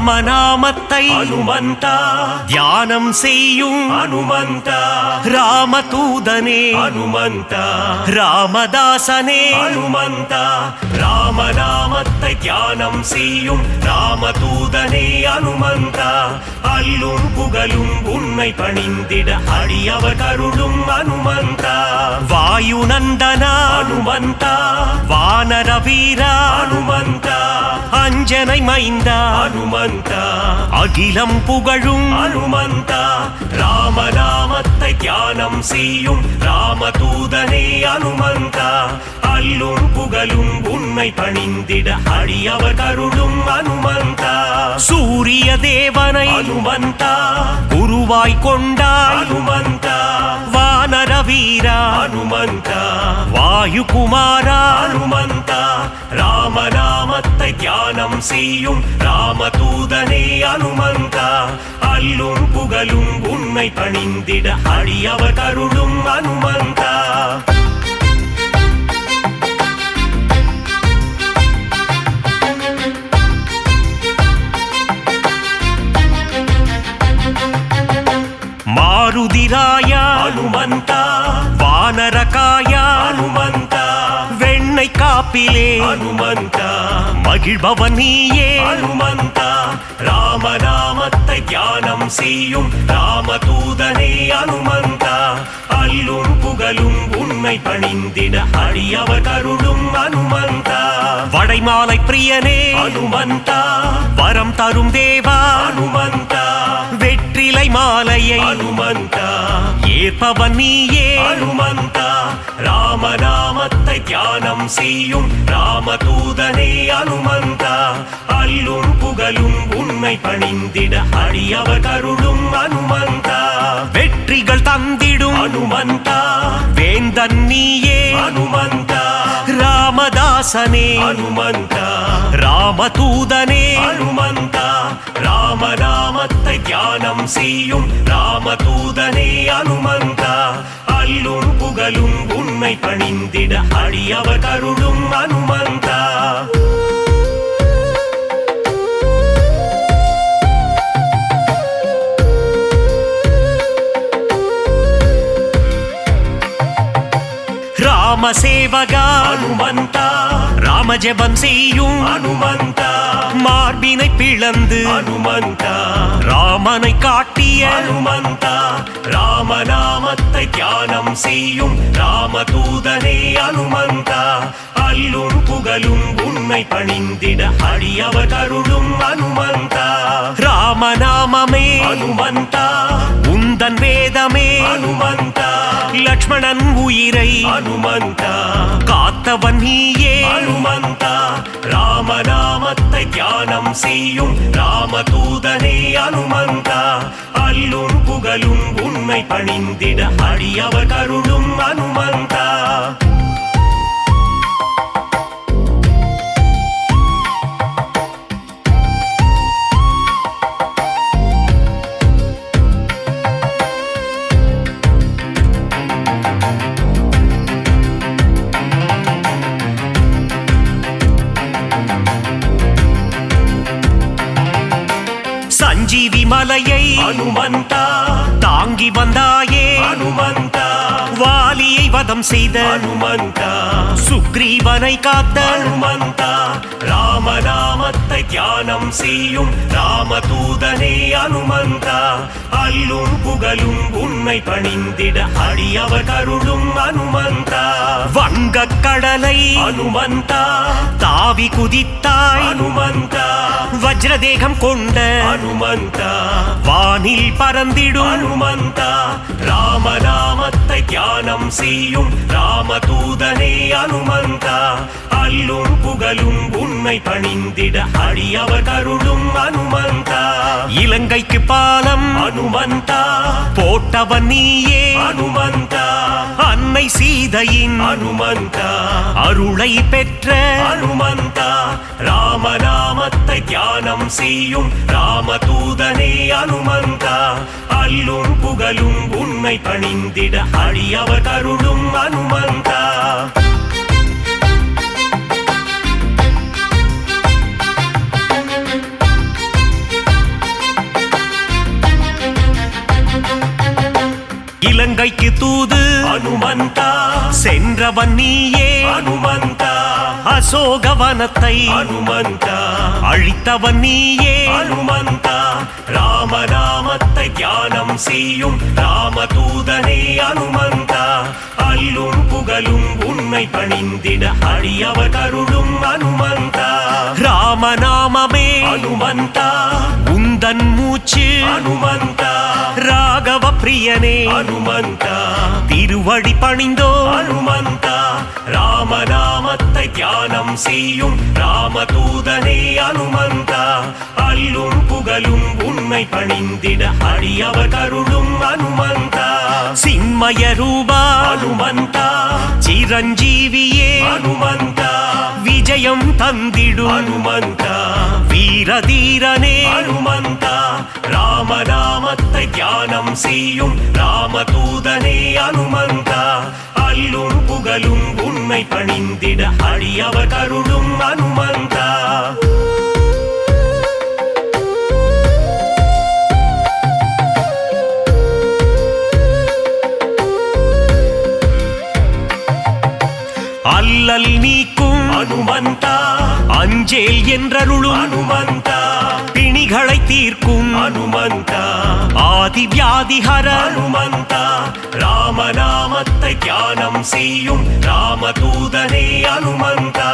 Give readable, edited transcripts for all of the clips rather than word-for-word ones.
ராமநாமத்தை அனுமந்தா தியானம் செய்யும் அனுமந்தா ராமதூதனே அனுமந்தா ராமதாசனே அனுமந்தா ராமநாமத்தை தியானம் செய்யும் ராமதூதனே அனுமந்தா அல்லும் புகழும் உன்னை பணிந்திட அடியவர் கருளும் அனுமந்தா வாயுநந்தனா அனுமந்தா வானர வீரா அனுமந்தா அஞ்சனை மைந்தா அனுமந்தா அகிலம் புகழும் அனுமந்தா ராமநாமத்தை தியானம் செய்யும் ராமதூதனே அனுமந்தா அல்லும் புகழும் உன்னை பணிந்திட அடியவர் கருளும் அனுமந்தா சூரிய தேவனை அனுமந்தா குருவாய் கொண்டாய் அனுமந்தா வானர வீரா அனுமந்தா வாயுகுமாரா அனுமந்தா ராமநாமத்தை தியானம் செய்யும் ராமதூதனே அனுமந்தா அல்லும் புகழும் உன்னை பணிந்திட அடியவர் கருளும் அனுமந்தா மாருதிராய அனுமந்தா வானரகாய அனுமந்தா வெண்ணை காப்பிலே அனுமந்தா மகிழ்பவன் நீயே அனுமந்தா ராமநாமத்தை தியானம் செய்யும் ராமதூதனே அனுமந்தா அல்லும் புகழும் உன்னை பணிந்திட அடியவர் கருளும் அனுமந்தா வடைமாலை பிரியனே அனுமந்தா வரம் தரும் தேவா அனுமந்தா வெற்றிலை மாலையை அனுமந்தா ஏற்பவன் நீயே அனுமந்தா ராமநாமத்தை தியானம் செய்யும் ராமதூதனே அனுமந்தா அல்லும் புகழும் உன்னை பணிந்திட அடியவர் கருளும் அனுமந்தா வெற்றிகள் தந்திடும் அனுமந்தா வேந்தன் நீயே அனுமந்தா ராமதாசனே அனுமந்தா ராமதூதனே அனுமந்தா ராமநாமத்தை தியானம் செய்யும் ராமதூதனே அனுமந்தா அல்லும் புகழும் உன்னை பணிந்திட அடியவர் கருளும் அனுமந்தா ராமசேவகா அனுமந்தா ராமஜபம் செய்யும் அனுமந்தா மார்பினை பிளந்து அனுமந்தா ராமனை காட்டிய அனுமந்தா ராமநாமத்தை தியானம் செய்யும் ராமதூதனே அனுமந்தா அல்லும் புகழும் உன்னை பணிந்திட அடியவர் கருளும் அனுமந்தா ராமநாமமே அனுமந்தா உந்தன் வேதமே அனுமந்தா லக்ஷ்மணன் உயிரை அனுமந்தா காத்தவன் நீயே அனுமந்தா ராமநாமத்தை தியானம் செய்யும் ராமதூதனே அனுமந்தா அல்லும் புகழும் உன்னை பணிந்திட அடியவர் கருளும் அனுமந்தா சஞ்சீவி மலையை அனுமந்தா தாங்கி வந்தாயே அனுமந்தா வாலியை வதம் செய்த அனுமந்தா சுக்ரீவனை காத்த அனுமந்தா ராமநாமத்தை தியானம் செய்யும் ராமதூதனே அனுமந்தா அல்லும் புகழும் உன்னை பணிந்திட அடியவர் கருளும் அனுமந்தா வங்கக் கடலை அனுமந்தா தாவி குதித்தாய் அனுமந்தா வஜ்ரதேகம் கொண்ட அனுமந்தா வானில் பறந்திடும் அனுமந்தா ராமநாமத்தை தியானம் செய்யும் ராமதூதனே அனுமந்தா அல்லும் புகழும் உன்னை பணிந்திட அடியவர் கருளும் அனுமந்தா இலங்கைக்கு பாலம் அனுமந்தா போட்டவன் நீயே அனுமந்தா அன்னை சீதையின் அனுமந்தா அருளை பெற்ற அனுமந்தா ராமநாமத்தை தியானம் செய்யும் ராமதூதனே அனுமந்தா அல்லும் புகழும் உன்னை பணிந்திட அடியவர் கருளும் அனுமந்தா இலங்கைக்கு தூது அனுமந்தா சென்றவன் நீயே அனுமந்தா அசோகவனத்தை அனுமந்தா அழித்தவன் நீயே அனுமந்தா ராமநாமத்தை தியானம் செய்யும் ராமதூதனே அனுமந்தா அல்லும் புகழும் உன்னை பணிந்திட அடியவர் கருளும் அனுமந்தா ராமநாமமே அனுமந்தா உந்தன் மூச்சு அனுமந்தா ராகவ பிரியனே அனுமந்தா திருவடி பணிந்தோ அனுமந்தா ராமநாமத்தை தியானம் செய்யும் ராமதூதனே அனுமந்தா அல்லும் புகழும் உன்னை பணிந்திட அடியவர் கருளும் அனுமந்தா சின்மய ரூபா அனுமந்தா சிரஞ்சீவியே அனுமந்தா விஜயம் தந்திடு அனுமந்தா வீரதீரனே அனுமந்தா ராமநாமத்தை தியானம் செய்யும் ராமதூதனே அனுமந்தா அல்லும் புகழும் உன்னை பணிந்திட அடியவர் கருளும் அனுமந்தா அல்லல் நீக்கும் அனுமந்தா அஞ்சேல் என்றருளும் அனுமந்தா பிணிகளை தீர்க்கும் அனுமந்தா ஆதி வியாதிஹர அனுமந்தா ராமநாமத்தை தியானம் செய்யும் ராமதூதனே அனுமந்தா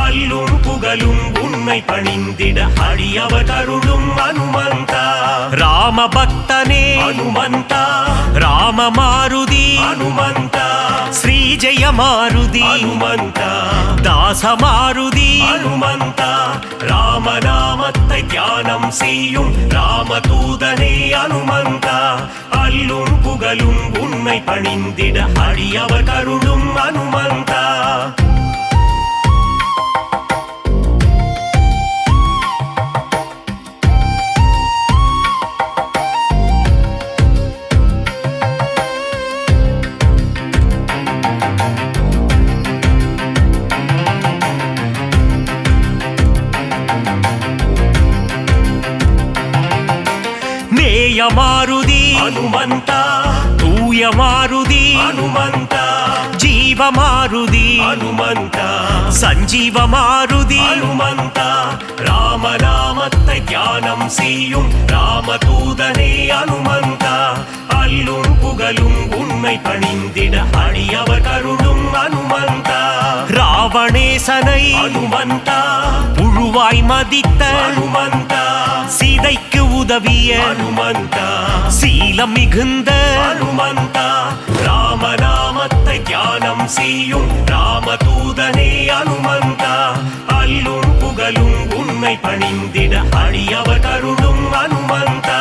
அல்லும் புகழும் உன்னை பணிந்திட அடியவர் கருளும் அனுமந்தா ராம பக்தனே அனுமந்தா ராம மாருதி அனுமந்தா ஸ்ரீ ஜெய மாருதி அனுமந்தா தாச மாருதி அனுமந்தா ராமநாமத்தை தியானம் செய்யும் ராமதூதனே அனுமந்தா அல்லும் புகழும் உன்னை பணிந்திட அடியவர் கருளும் அனுமந்தா மாருதி அனுமந்தா தூய மாருதி அனுமந்தா ஜீவ மாருதி அனுமந்தா சஞ்சீவ மாருதி அனுமந்தா ராமநாமத்தை தியானம் செய்யும் ராமதூதனே அனுமந்தா அல்லும் புகழும் உன்னை பணிந்திட அடியவர் கருளும் அனுமந்தா ராவணேசனை அனுமந்தா புழுவாய் மதித்த அனுமந்தா சீதைக்கு உதவிய அனுமந்தா சீலம் மிகுந்த அனுமந்தா ராமநாமத்தை தியானம் செய்யும் ராமதூதனே அனுமந்தா அல்லும் புகழும் உன்னை பணிந்திட அடியவர் கருளும் அனுமந்தா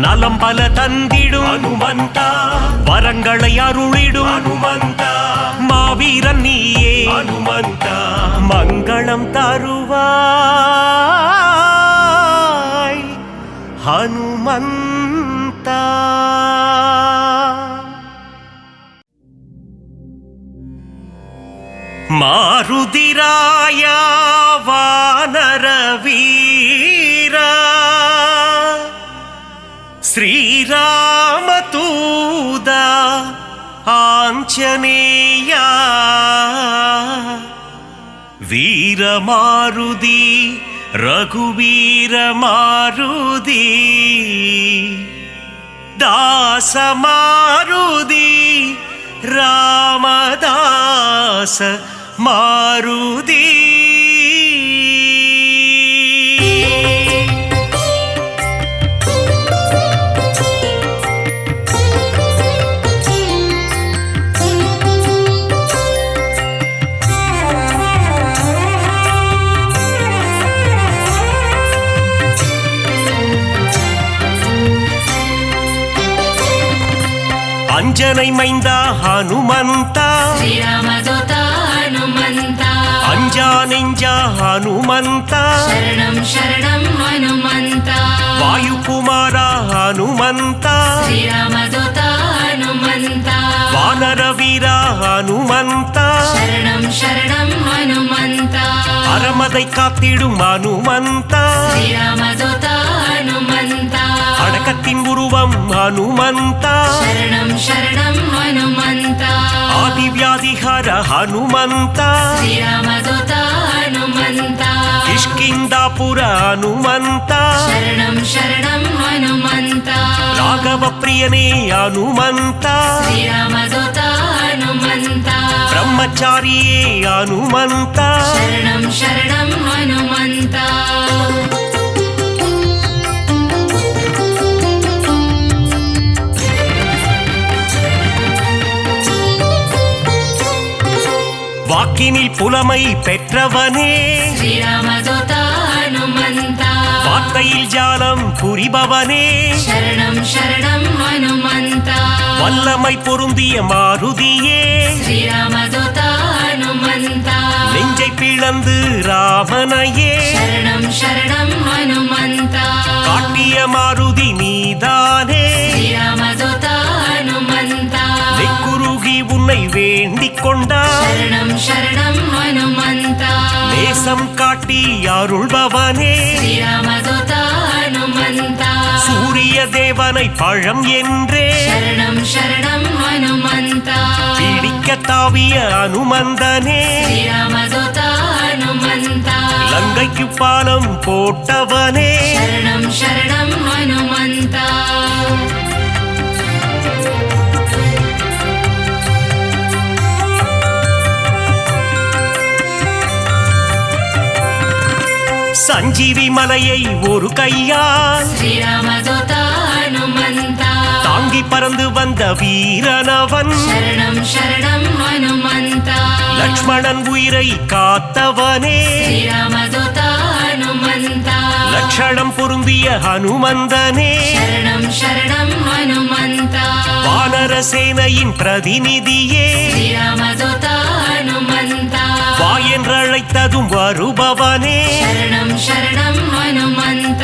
நலம் பல தந்திடும் அனுமந்தா வரங்களை அருளிடும் அனுமந்தா மாவீரன் நீயே அனுமந்தா மங்களம் தருவாய் ஹனுமந்தா மாருதிராயா வானர வீரா ஸ்ரீராமதூதா ஆஞ்சநேயா வீரமாருதி ரகுவீர மாருதி தாசமாருதி ராமதாச மாருதி அஞ்சனை மைந்தா ஹனுமந்தா ஸ்ரீராமதூதா ஹனுமந்தா அஞ்சா நெஞ்சா ஹனுமந்தா சரணம் சரணம் ஹனுமந்தா ವಾಯುಕುಮಾರ ಹನುಮಂತ ಶ್ರೀರಾಮದೂತ ಹನುಮಂತ ವಾನರ ವೀರ ಹನುಮಂತ ಶರಣಂ ಶರಣಂ ಹನುಮಂತ ಅರಮதை காத்திடும் ಹನುಮಂತ ಶ್ರೀರಾಮದೂತ ಹನುಮಂತ அடக்கத்தின் உருவம் ಹನುಮಂತ ಶರಣಂ ಶರಣಂ ಹನುಮಂತ ಆದಿವ್ಯಾಧಿಹಾರ ಹನುಮಂತ ಶ್ರೀರಾಮದೂತ ಹನುಮಂತ ಕಿಷ್ಕಿಂದಾಪುರ ಹನುಮಂತ ಶರಣಂ ಶರಣಂ ಹನುಮಂತ ರಾಘವ ಪ್ರಿಯನೇ ಹನುಮಂತ ಶ್ರೀರಾಮದೂತ ಹನುಮಂತ ಬ್ರಹ್ಮಚಾರಿಯೇ ಹನುಮಂತ ಶರಣಂ ಶರಣಂ ಹನುಮಂತ வாக்கினில் புலமை பெற்றவனே ಶ್ರೀರಾಮದೂತ ಹನುಮಂತ வார்த்தையில் ஜாலம் புரிபவனே ಶರಣಂ ಶರಣಂ ಹನುಮಂತ வல்லமை பொருந்திய மாருதியே ಶ್ರೀರಾಮದೂತ ಹನುಮಂತ நெஞ்சை பிளந்து ராமனையே ಶರಣಂ ಶರಣಂ ಹನುಮಂತ காட்டிய மாருதி நீதானே ಶ್ರೀರಾಮದೂತ ಹನುಮಂತ நெக்குருகி உன்னை வேண்டிக் கொண்டார் ಶರಣಂ ಶರಣಂ ಹನುಮಂತ நேசம் காட்டி அருள்பவனே ಶ್ರೀರಾಮದೂತ ಹನುಮಂತ சூரிய தேவனை பழம் என்றே ಶರಣಂ ಶರಣಂ ಹನುಮಂತ பிடிக்க தாவிய அனுமந்தனே ಶ್ರೀರಾಮದೂತ ಹನುಮಂತ லங்கைக்கு பாலம் போட்டவனே ಶರಣಂ ಶರಣಂ ಹನುಮಂತ சஞ்சீவி மலையை ஒரு கையால் ಶ್ರೀರಾಮದೂತ ಹನುಮಂತ தாங்கி பறந்து வந்த வீரனவன் ಶರಣಂ ಶರಣಂ ಹನುಮಂತ லக்ஷ்மணன் உயிரை காத்தவனே ಶ್ರೀರಾಮದೂತ ಹನುಮಂತ லட்சணம் பொருந்திய ஹனுமந்தனே ಶರಣಂ ಶರಣಂ ಹನುಮಂತ வானர சேனையின் பிரதிநிதியே ಶ್ರೀರಾಮದೂತ ಹನುಮಂತ வா என்றழைத்ததும் வருபவனே ಶರಣಂ ಶರಣಂ ಹನುಮಂತ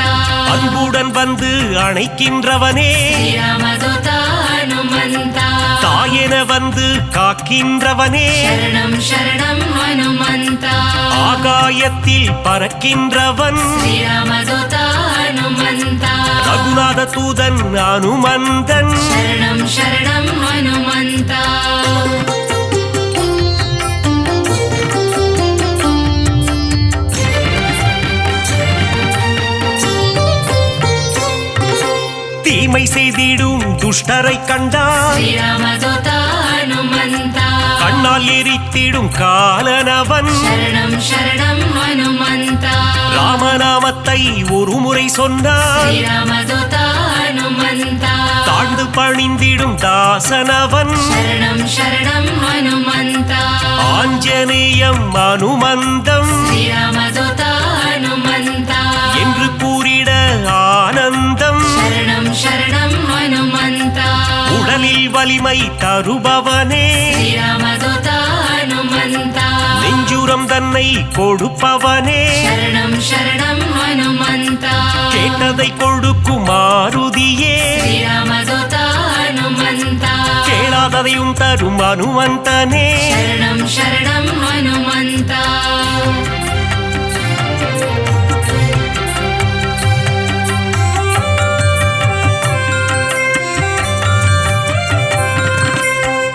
அன்புடன் வந்து அணைக்கின்றவனே ಶ್ರೀರಾಮದೂತ ಹನುಮಂತ தாயென வந்து காக்கின்றவனே ಶರಣಂ ಶರಣಂ ಹನುಮಂತ ஆகாயத்தில் பறக்கின்றவன் ಶ್ರೀರಾಮದೂತ ಹನುಮಂತ ரகுநாத தூதன் அனுமந்தன் ಶರಣಂ ಶರಣಂ ಹನುಮಂತ தீமை செய்திடும் துஷ்டரை கண்டால் ಶ್ರೀರಾಮದೂತ ಹನುಮಂತ கண்ணால் எரித்திடும் காலனவன் ಶರಣಂ ಶರಣಂ ಹನುಮಂತ ராமநாமத்தை ஒரு முறை சொன்னால் ಶ್ರೀರಾಮದೂತ ಹನುಮಂತ தாழ்ந்து பணிந்திடும் தாசனவன் ಶರಣಂ ಶರಣಂ ಹನುಮಂತ ஆஞ்சநேயம் அனுமந்தம் ಶ್ರೀರಾಮದೂತ ಹನುಮಂತ என்று கூறிட ஆனந்தம் ಶರಣಂ ಶರಣಂ ಹನುಮಂತ உடலில் வலிமை தருபவனே ಶ್ರೀರಾಮದೂತ ಹನುಮಂತ நெஞ்சுரம் தன்னை கொடுப்பவனே ಶರಣಂ ಶರಣಂ ಹನುಮಂತ கேட்டதை கொடுக்கும் மாருதியே ಶ್ರೀರಾಮದೂತ ಹನುಮಂತ கேளாததையும் தரும் அனுமந்தனே ಶರಣಂ ಶರಣಂ ಹನುಮಂತ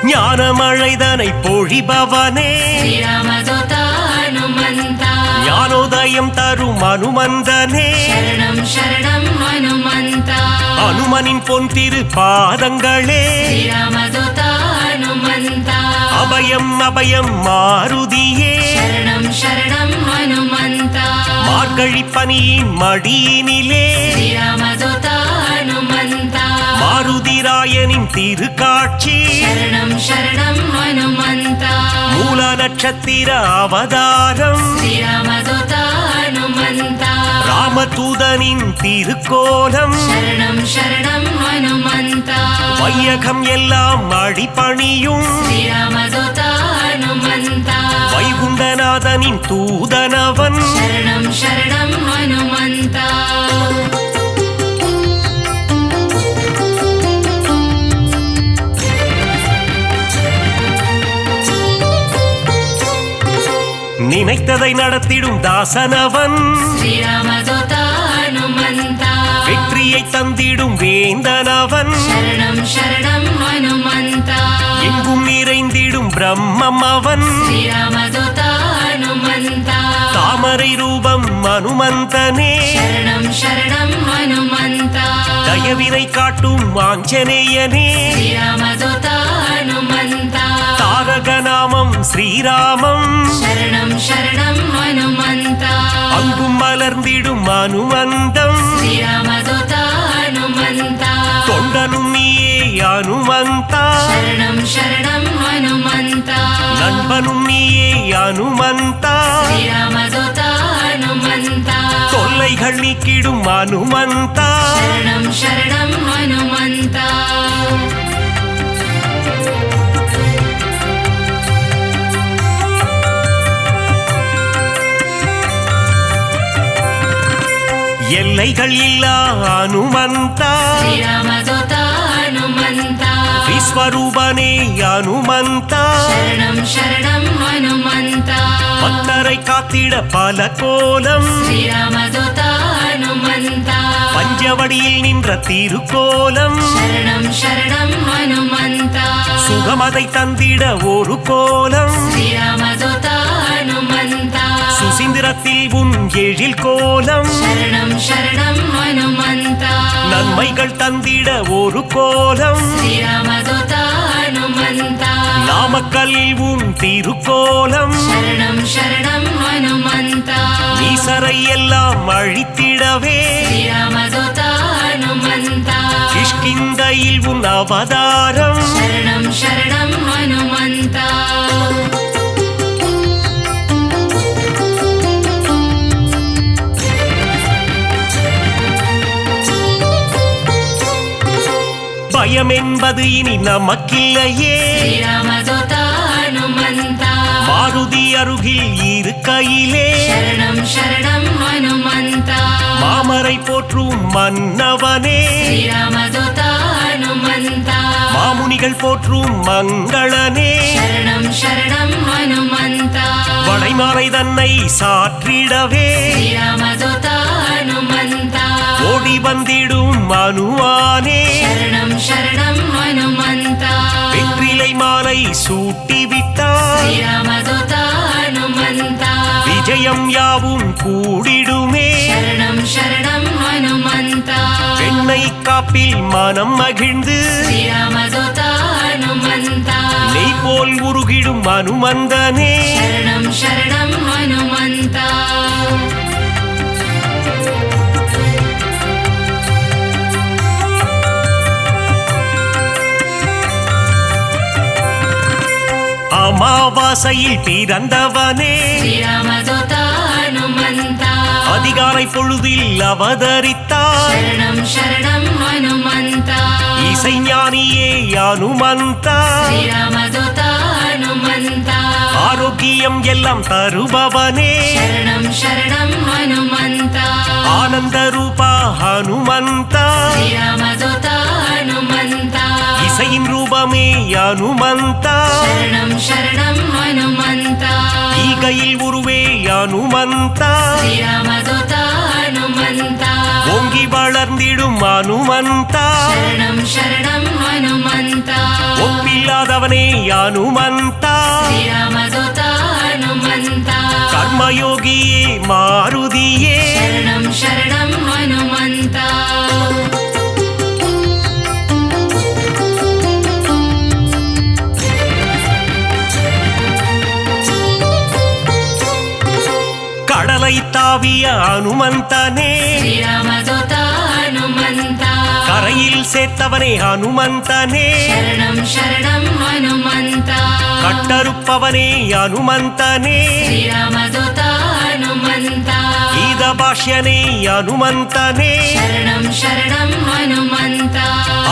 ஞானமழைதனை பொழிபவனே ಶ್ರೀರಾಮದೂತ ಹನುಮಂತ ஞானோதயம் தரும் அனுமந்தனே ಶರಣಂ ಶರಣಂ ಹನುಮಂತ அனுமனின் பொன் திரு பாதங்களே ಶ್ರೀರಾಮದೂತ ಹನುಮಂತ அபயம் அபயம் மாருதியே ಶರಣಂ ಶರಣಂ ಹನುಮಂತ மார்கழி பனியின் மடியினிலே ಶ್ರೀರಾಮದೂತ ಹನುಮಂತ மாருதிராயனின் திருக்காட்சி ಶರಣಂ ಶರಣಂ ಹನುಮಂತ மூல நட்சத்திர அவதாரம் ಶ್ರೀರಾಮದೂತ ಹನುಮಂತ ராமதூதனின் திருக்கோலம் ಶರಣಂ ಶರಣಂ ಹನುಮಂತ வையகம் எல்லாம் அடிபணியும் ಶ್ರೀರಾಮದೂತ ಹನುಮಂತ வைகுண்டநாதனின் தூதனவன் ಶರಣಂ ಶರಣಂ ಹನುಮಂತ நினைத்ததை நடத்திடும் தாசனவன் ஸ்ரீராமதூத ஹனுமந்த வெற்றியை தந்திடும் வேந்தனவன் சரணம் சரணம் ஹனுமந்த எங்கும் நிறைந்திடும் பிரம்மம் அவன் ஸ்ரீராமதூத ஹனுமந்த தாமரை ரூபம் அனுமந்தனே சரணம் சரணம் ஹனுமந்த தயவினை காட்டும் ஆஞ்சநேயனே ஸ்ரீராமதூத ஹனுமந்த தாரக நாமம் ஸ்ரீராமம் சரணம் சரணம் ஹனுமந்த அங்கும் மலர்ந்திடும் அனுமந்தம் ஸ்ரீராமதூத ஹனுமந்த தொண்டனும் நீயே அனுமந்தா சரணம் சரணம் ஹனுமந்த நண்பனும் நீயே அனுமந்தா ஸ்ரீராமதூத ஹனுமந்த தொல்லைகள் நீக்கிடும் அனுமந்தா சரணம் சரணம் ஹனுமந்த எல்லைகள் இல்லா அனுமந்தா ஸ்ரீராமதூத ஹனுமந்த விஸ்வரூபனே அனுமந்தா சரணம் சரணம் ஹனுமந்த பக்தரை காத்திட பல கோலம் ஸ்ரீராமதூத ஹனுமந்த பஞ்சவடியில் நின்ற திருக்கோலம் சரணம் சரணம் ஹனுமந்த சுகமதை தந்திட ஒரு கோலம் ஸ்ரீராமதூத ஹனுமந்த சுசீந்திரத்தில் உன் எழில் கோலம் சரணம் சரணம் ஹனுமந்த நன்மைகள் தந்திட ஒரு கோலம் ஸ்ரீராமதூத ஹனுமந்த நாமக்கல்லில் உன் திருக்கோலம் சரணம் சரணம் ஹனுமந்த ஈசரை எல்லாம் அழித்திடவே ஸ்ரீராமதூத ஹனுமந்த கிஷ்கிந்தையில் உன் அவதாரம் சரணம் சரணம் ஹனுமந்த பயம் என்பது இனி நமக்கில்லையே ஸ்ரீராமதூத ஹனுமந்த மாருதி அருகில் இருக்கையிலே சரணம் சரணம் ஹனுமந்த மாமரை போற்றும் மன்னவனே ஸ்ரீராமதூத ஹனுமந்த மாமுனிகள் போற்றும் மங்களனே சரணம் சரணம் ஹனுமந்த வளைமாலை தன்னை சாற்றிடவே ஸ்ரீராமதூத ஹனுமந்த ஓடி வந்திடும் மனுவானே சரணம் சரணம் ஹனுமந்த வெற்றிலை மாலை சூட்டிவிட்டார் ஸ்ரீராமதூத ஹனுமந்த விஜயம் யாவும் கூடிடுமே சரணம் சரணம் ஹனுமந்த வெண்ணை காப்பில் மனம் மகிழ்ந்து ஸ்ரீராமதூத ஹனுமந்த நெய் போல் உருகிடும் அனுமந்தனே சரணம் சரணம் ஹனுமந்த அமாவாசையில் பிறந்தவனே ஸ்ரீராமதூத ஹனுமந்த அதிகாலை பொழுதில் அவதரித்தார் சரணம் சரணம் ஹனுமந்த இசைஞானியே அனுமந்தா ஸ்ரீராமதூத ஹனுமந்த ஆரோக்கியம் எல்லாம் தருபவனே சரணம் சரணம் ஹனுமந்த ஆனந்த ரூபா ஹனுமந்தா ஸ்ரீராமதூத ஹனுமந்த இசையின் ரூபமே அனுமந்தா சரணம் சரணம் ஹனுமந்த ஈகையில் உருவே அனுமந்தா ஸ்ரீராமதூத ஹனுமந்த ஓங்கி வளர்ந்திடும் அனுமந்தா சரணம் சரணம் ஹனுமந்த ஒப்பில்லாதவனே அனுமந்தா ஸ்ரீராமதூத ஹனுமந்த கர்மயோகியே மாருதியே சரணம் சரணம் ஹனுமந்த கடலை தாவிய அனுமந்தனே ஸ்ரீராமதூத ஹனுமந்த கரையில் சேர்த்தவனே அனுமந்தனே சரணம் சரணம் ஹனுமந்த கட்டறுப்பவனே அனுமந்தனே ஸ்ரீராமதூத ஹனுமந்த கீத பாஷ்யனே அனுமந்தனே சரணம் சரணம் ஹனுமந்த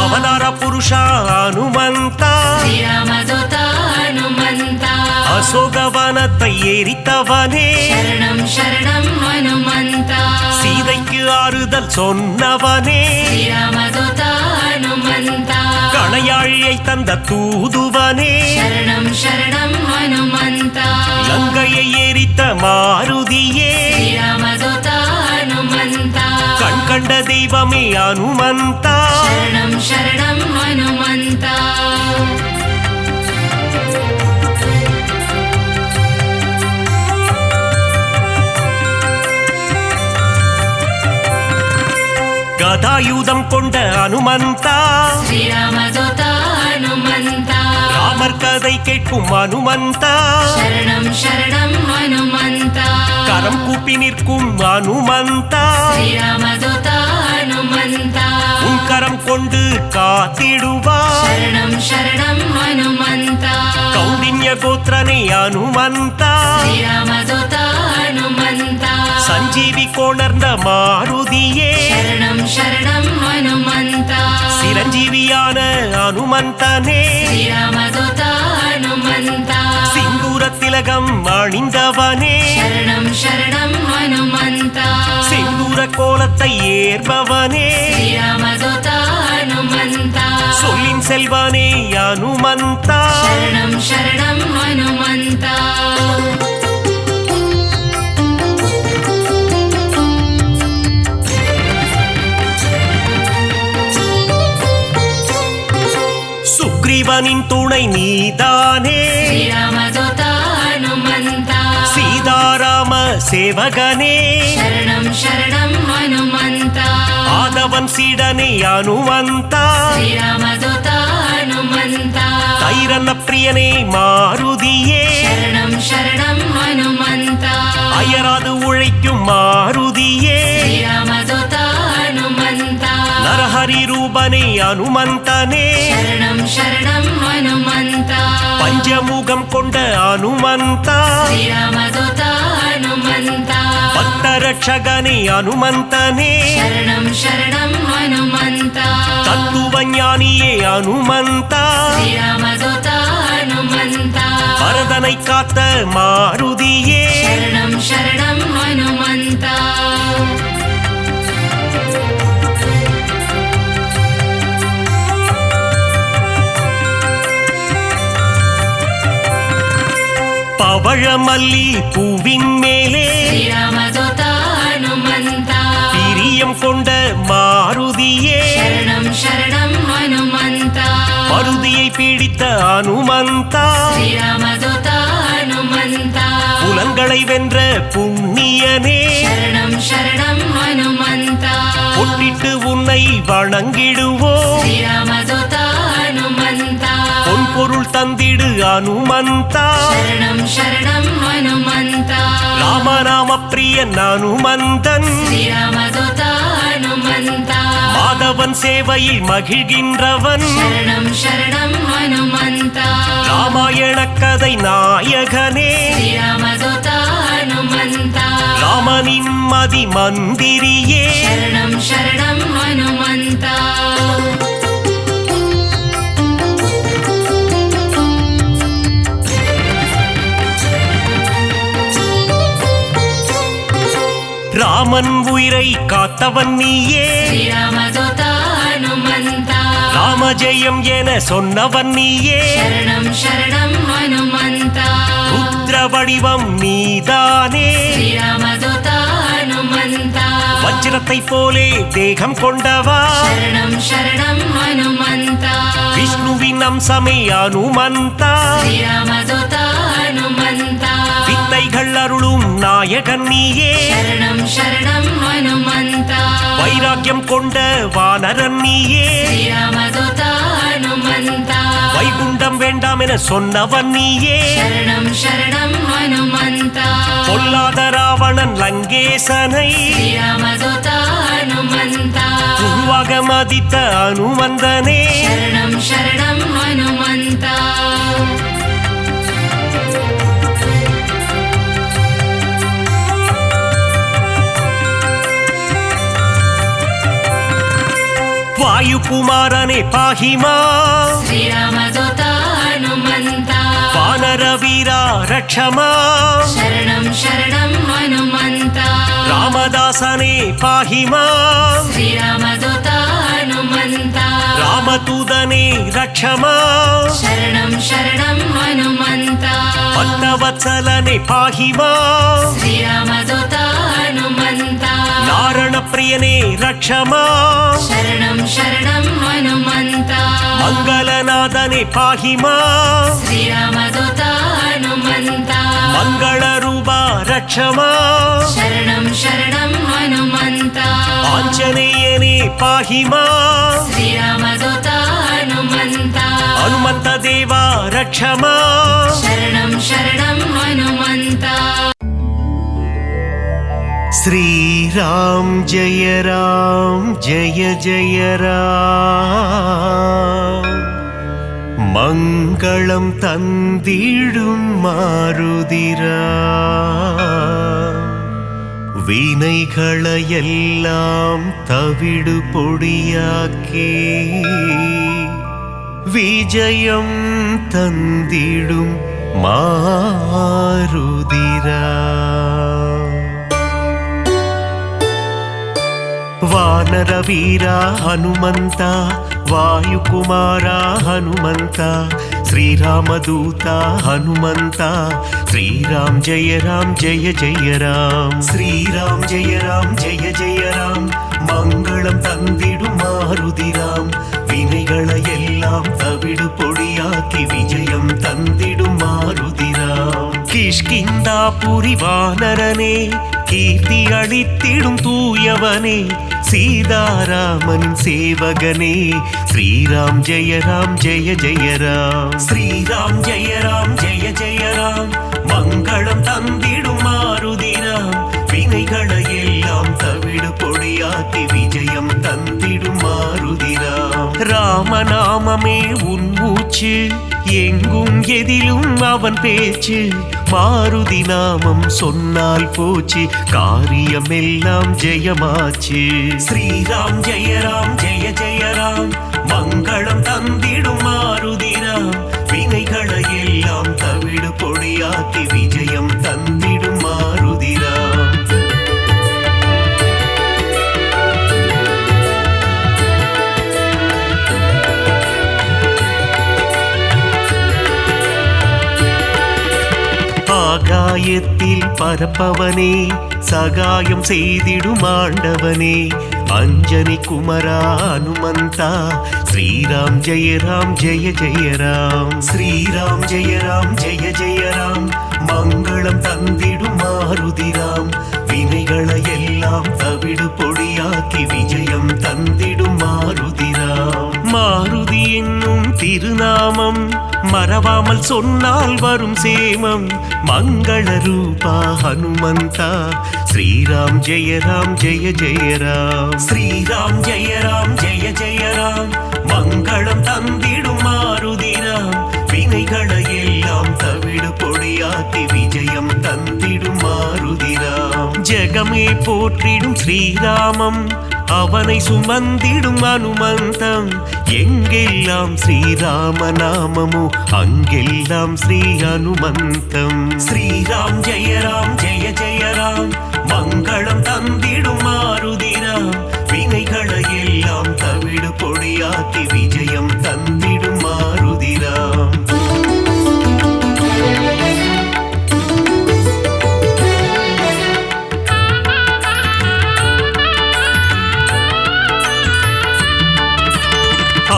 அவதார புருஷா அனுமந்தா ஸ்ரீராமதூத ஹனுமந்த அசோகவனத்தை எரித்தவனே சரணம் சரணம் ஹனுமந்த சீதைக்கு ஆறுதல் சொன்னவனே ஸ்ரீராமதூத ஹனுமந்த கணையாழியை தந்த தூதுவனே சரணம் சரணம் ஹனுமந்த லங்கையை எரித்த பிடித்த மாருதியே శ్రీరామదూత హనుమంత கண் கண்ட தெய்வமே அனுமந்தா శరణం శరణం హనుమంత கதாயுதம் கொண்ட அனுமந்தா శ్రీరామదూత హనుమంత ராமர் கதை கேட்கும் அனுமந்தா శరణం శరణం హనుమంత கரம் கூப்பி நிற்கும் அனுமந்தா శ్రీరామదూత హనుమంత உன் கரம் கொண்டு காத்திடுவார் శరణం శరణం హనుమంత கௌண்டின்ய கோத்திரனே அனுமந்தா శ్రీరామదూత హనుమంత சஞ்சீவி கோணர்ந்த மாருதியே శరణం శరణం హనుమంత சிரஞ்சீவியான அனுமந்தனே శ్రీరామదూత హనుమంత சிந்தூர திலகம் அணிந்தவனே శరణం శరణం హనుమంత சிந்தூர கோலத்தை ஏற்பவனே శ్రీరామదూత హనుమంత சொல்லின் செல்வனே அனுமந்தா శరణం శరణం హనుమంత சுக்ரீவனின் துணை நீதானே శ్రీరామదూత హనుమంత சீதாராம சேவகனே శరణం శరణం హనుమంత ஆதவன் சீடனே அனுமந்தா శ్రీరామదూత హనుమంత தைரன பிரியனே மாருதியே శరణం శరణం హనుమంత அயராது உழைக்கும் மாருதியே శ్రీరామదూత హనుమంత நரஹரி ரூபனே அனுமந்தனே శరణం శరణం హనుమంత பஞ்சமுகம் கொண்ட அனுமந்தா శ్రీరామదూత హనుమంత பக்தரட்சகனே அனுமந்தனே శరణం శరణం హనుమంత தத்துவ ஞானியே அனுமந்தா శ్రీరామదూత హనుమంత பரதனை காத்த மாருதியே శరణం శరణం హనుమంత பவழமல்லி பூவின் மேலே శ్రీరామదూత హనుమంత பிரியம் கொண்ட மாருதியே శరణం శరణం హనుమంత மருதியை பிடித்த அனுமந்தா శ్రీరామదూత హనుమంత புலன்களை வென்ற புண்ணியனே శరణం శరణం హనుమంత பொட்டிட்டு உன்னை வணங்கிடுவோ శ్రీరామదూత హనుమంత பொன் பொருள் தந்திடு அனுமந்தா శరణం శరణం హనుమంత ராமநாம பிரியன் அனுமந்தன் శ్రీరామదూత హనుమంత மாதவன் சேவையில் மகிழ்கின்றவன் శరణం శరణం హనుమంత ராமாயண கதை நாயகனே శ్రీరామదూత హనుమంత ராமனின் மதி மந்திரியே శరణం శరణం హనుమంత ராமன் உயிரை காத்தவன் நீயே శ్రీరామదూత హనుమంత ராமஜெயம் என சொன்னவன் நீயே శరణం శరణం హనుమంత ருத்ர வடிவம் நீதானே శ్రీరామదూత హనుమంత வஜ்ரத்தை போலே தேகம் கொண்டவா శరణం శరణం హనుమంత விஷ்ணுவின் அம்சமே அனுமந்தா శ్రీరామదూత హనుమంత வித்தைகள் அருளும் நாயகன் நீயே శరణం శరణం హనుమంత வைராக்கியம் கொண்ட வானரன் நீயே శ్రీరామదూత హనుమంత வைகுண்டம் வேண்டாம் என சொன்னவன் நீயே శరణం శరణం హనుమంత பொல்லாத ராவணன் லங்கேசனை శ్రీరామదూత హనుమంత உருவாக மதித்த அனுமந்தனே శరణం శరణం హనుమంత வாயுகுமாரனே பாஹிமா శ్రీరామదూత హనుమంత வானர வீரா ரட்சமா శరణం శరణం హనుమంత ராமதாசனே பாஹிமா శ్రీరామదూత హనుమంత ராமதூதனே ரட்சமா శరణం శరణం హనుమంత ಭಕ್ತವತ್ಸಲನೆ ಪಾಹಿ ಮಾಂ ಶ್ರೀರಾಮದೂತ ಹನುಮಂತ ನಾರಣ ಪ್ರಿಯನೇ ರಕ್ಷ ಮಾಂ ಶರಣಂ ಶರಣಂ ಹನುಮಂತ ಮಂಗಲನಾದನೆ ಪಾಹಿ ಮಾಂ ಶ್ರೀರಾಮದೂತ ಹನುಮಂತ ಮಂಗಳ ರೂಪ ರಕ್ಷ ಮಾಂ ಶರಣಂ ಶರಣಂ ಹನುಮಂತ ಆಂಜನೇಯನೇ ಪಾಹಿ ಮಾಂ ಶ್ರೀರಾಮದೂತ ಹನುಮಂತ ಹನುಮಂತ ದೇವ ರಕ್ಷ ಮಾಂ ಶರಣಂ ಶರಣಂ ಹನುಮಂತ श्रीराम जय जय राम मङ्गलं तन्दिडुम मारुदिरा विनैगळैयெல்லாம் तविडु पोडियाक्की विजयं तन्दिडुम मारुदिरा ವಾನರ ವೀರ ಹನುಮಂತ ವಾಯುಕುಮಾರ ಹನುಮಂತ ಶ್ರೀರಾಮದೂತ ಹನುಮಂತ ಶ್ರೀರಾಮ್ ಜಯ ಜಯ ರಾಮ್ ಶ್ರೀರಾಮ್ ಜಯ ಜಯ ರಾಮ್ ಮಂಗಳಂ ತಂದಿಡು ಮಾರುದಿರಾಮ್ ವಿನಯಗಳ எல்லாம் தவிடு பொடியாக்கி விஜயம் தந்திடும் மாருதிராம் கிஷ்கிந்தாபுரி வானரனே கீர்த்தி அளித்திடும் தூயவனே சீதாராமன் சேவகனே ஸ்ரீராம் ஜெய ஜய ராம் ஸ்ரீராம் ஜெய ஜய ராம் மங்களம் தந்திடும் மாருதிராம் வினைகளை எல்லாம் தவிடு பொடியாக்கி விஜயம் தந்திடும் மாருதிராம் ராமநாமமே உன் மூச்சு எங்கும் எதிலும் அவன் பேச்சு மாருதி நாமம் சொன்னால் போச்சு காரியம் எல்லாம் ஜெயமாச்சு ஸ்ரீராம் ஜெய ஜய ராம் மங்களம் தந்திடும் மாருதிராம் வினைகளை எல்லாம் தவிடு பொடியாக்கி விஜயம் தந்திடும் மாருதிராம் ஆகாயத்தில் பரப்பவனே சகாயம் செய்திடும் ஆண்டவனே அஞ்சனி குமரா ஹனுமந்தா ஸ்ரீராம் ஜெய ஜய ராம் ஸ்ரீராம் ஜெய ஜய ராம் மங்களம் தந்திடும் மாருதிராம் வினைகளை எல்லாம் தவிடு பொடியாக்கி விஜயம் தந்திடும் மாருதிராம் மாருதி என்னும் திருநாமம் மறவாமல் சொன்னால் வரும் சேமம் மங்கள ரூபா ஹனுமந்தா ஸ்ரீராம் ஜெய ஜய ராம் ஸ்ரீராம் ஜெய ஜய ராம் மங்களம் தந்திடும் மாருதிராம் வினைகளை எல்லாம் தவிடு பொடியாக்கி விஜயம் தந்திடும் மாருதிராம் ஜெகமே போற்றிடும் ஸ்ரீராமம் அவனை சுமந்திடும் அனுமந்தம் எங்கெல்லாம் ஸ்ரீராம நாமமோ அங்கெல்லாம் ஸ்ரீ அனுமந்தம் ஸ்ரீராம் ஜெய ஜய ராம் மங்களம் தந்திடும் மாருதிராம் வினைகளை எல்லாம் தவிடு பொடியாக்கி விஜயம் தந்திடும் மாருதிராம்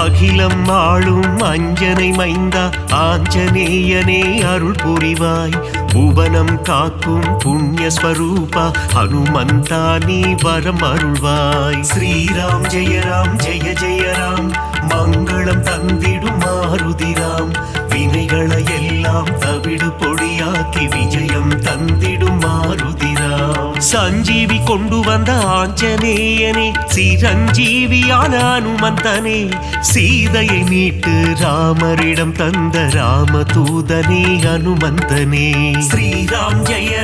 அகிலம் ஆளும் அஞ்சனை மைந்தா ஆஞ்சநேயனே அருள் புரிவாய் புவனம் காக்கும் புண்ணிய ஸ்வரூபா ஹனுமந்தா நீ வரம் அருள்வாய் ஸ்ரீராம் ஜெய ஜய ராம் மங்களம் தந்திடும் மாருதிராம் வினைகளை எல்லாம் தவிடு பொடியாக்கி விஜயம் தந்திடும் மாருதிராம் சஞ்சீவி கொண்டு வந்த ஆஞ்சநேயனே சிரஞ்சீவியான அனுமந்தனே சீதையை மீட்டு ராமரிடம் தந்த ராமதூதனே அனுமந்தனே ஸ்ரீராம் ஜெய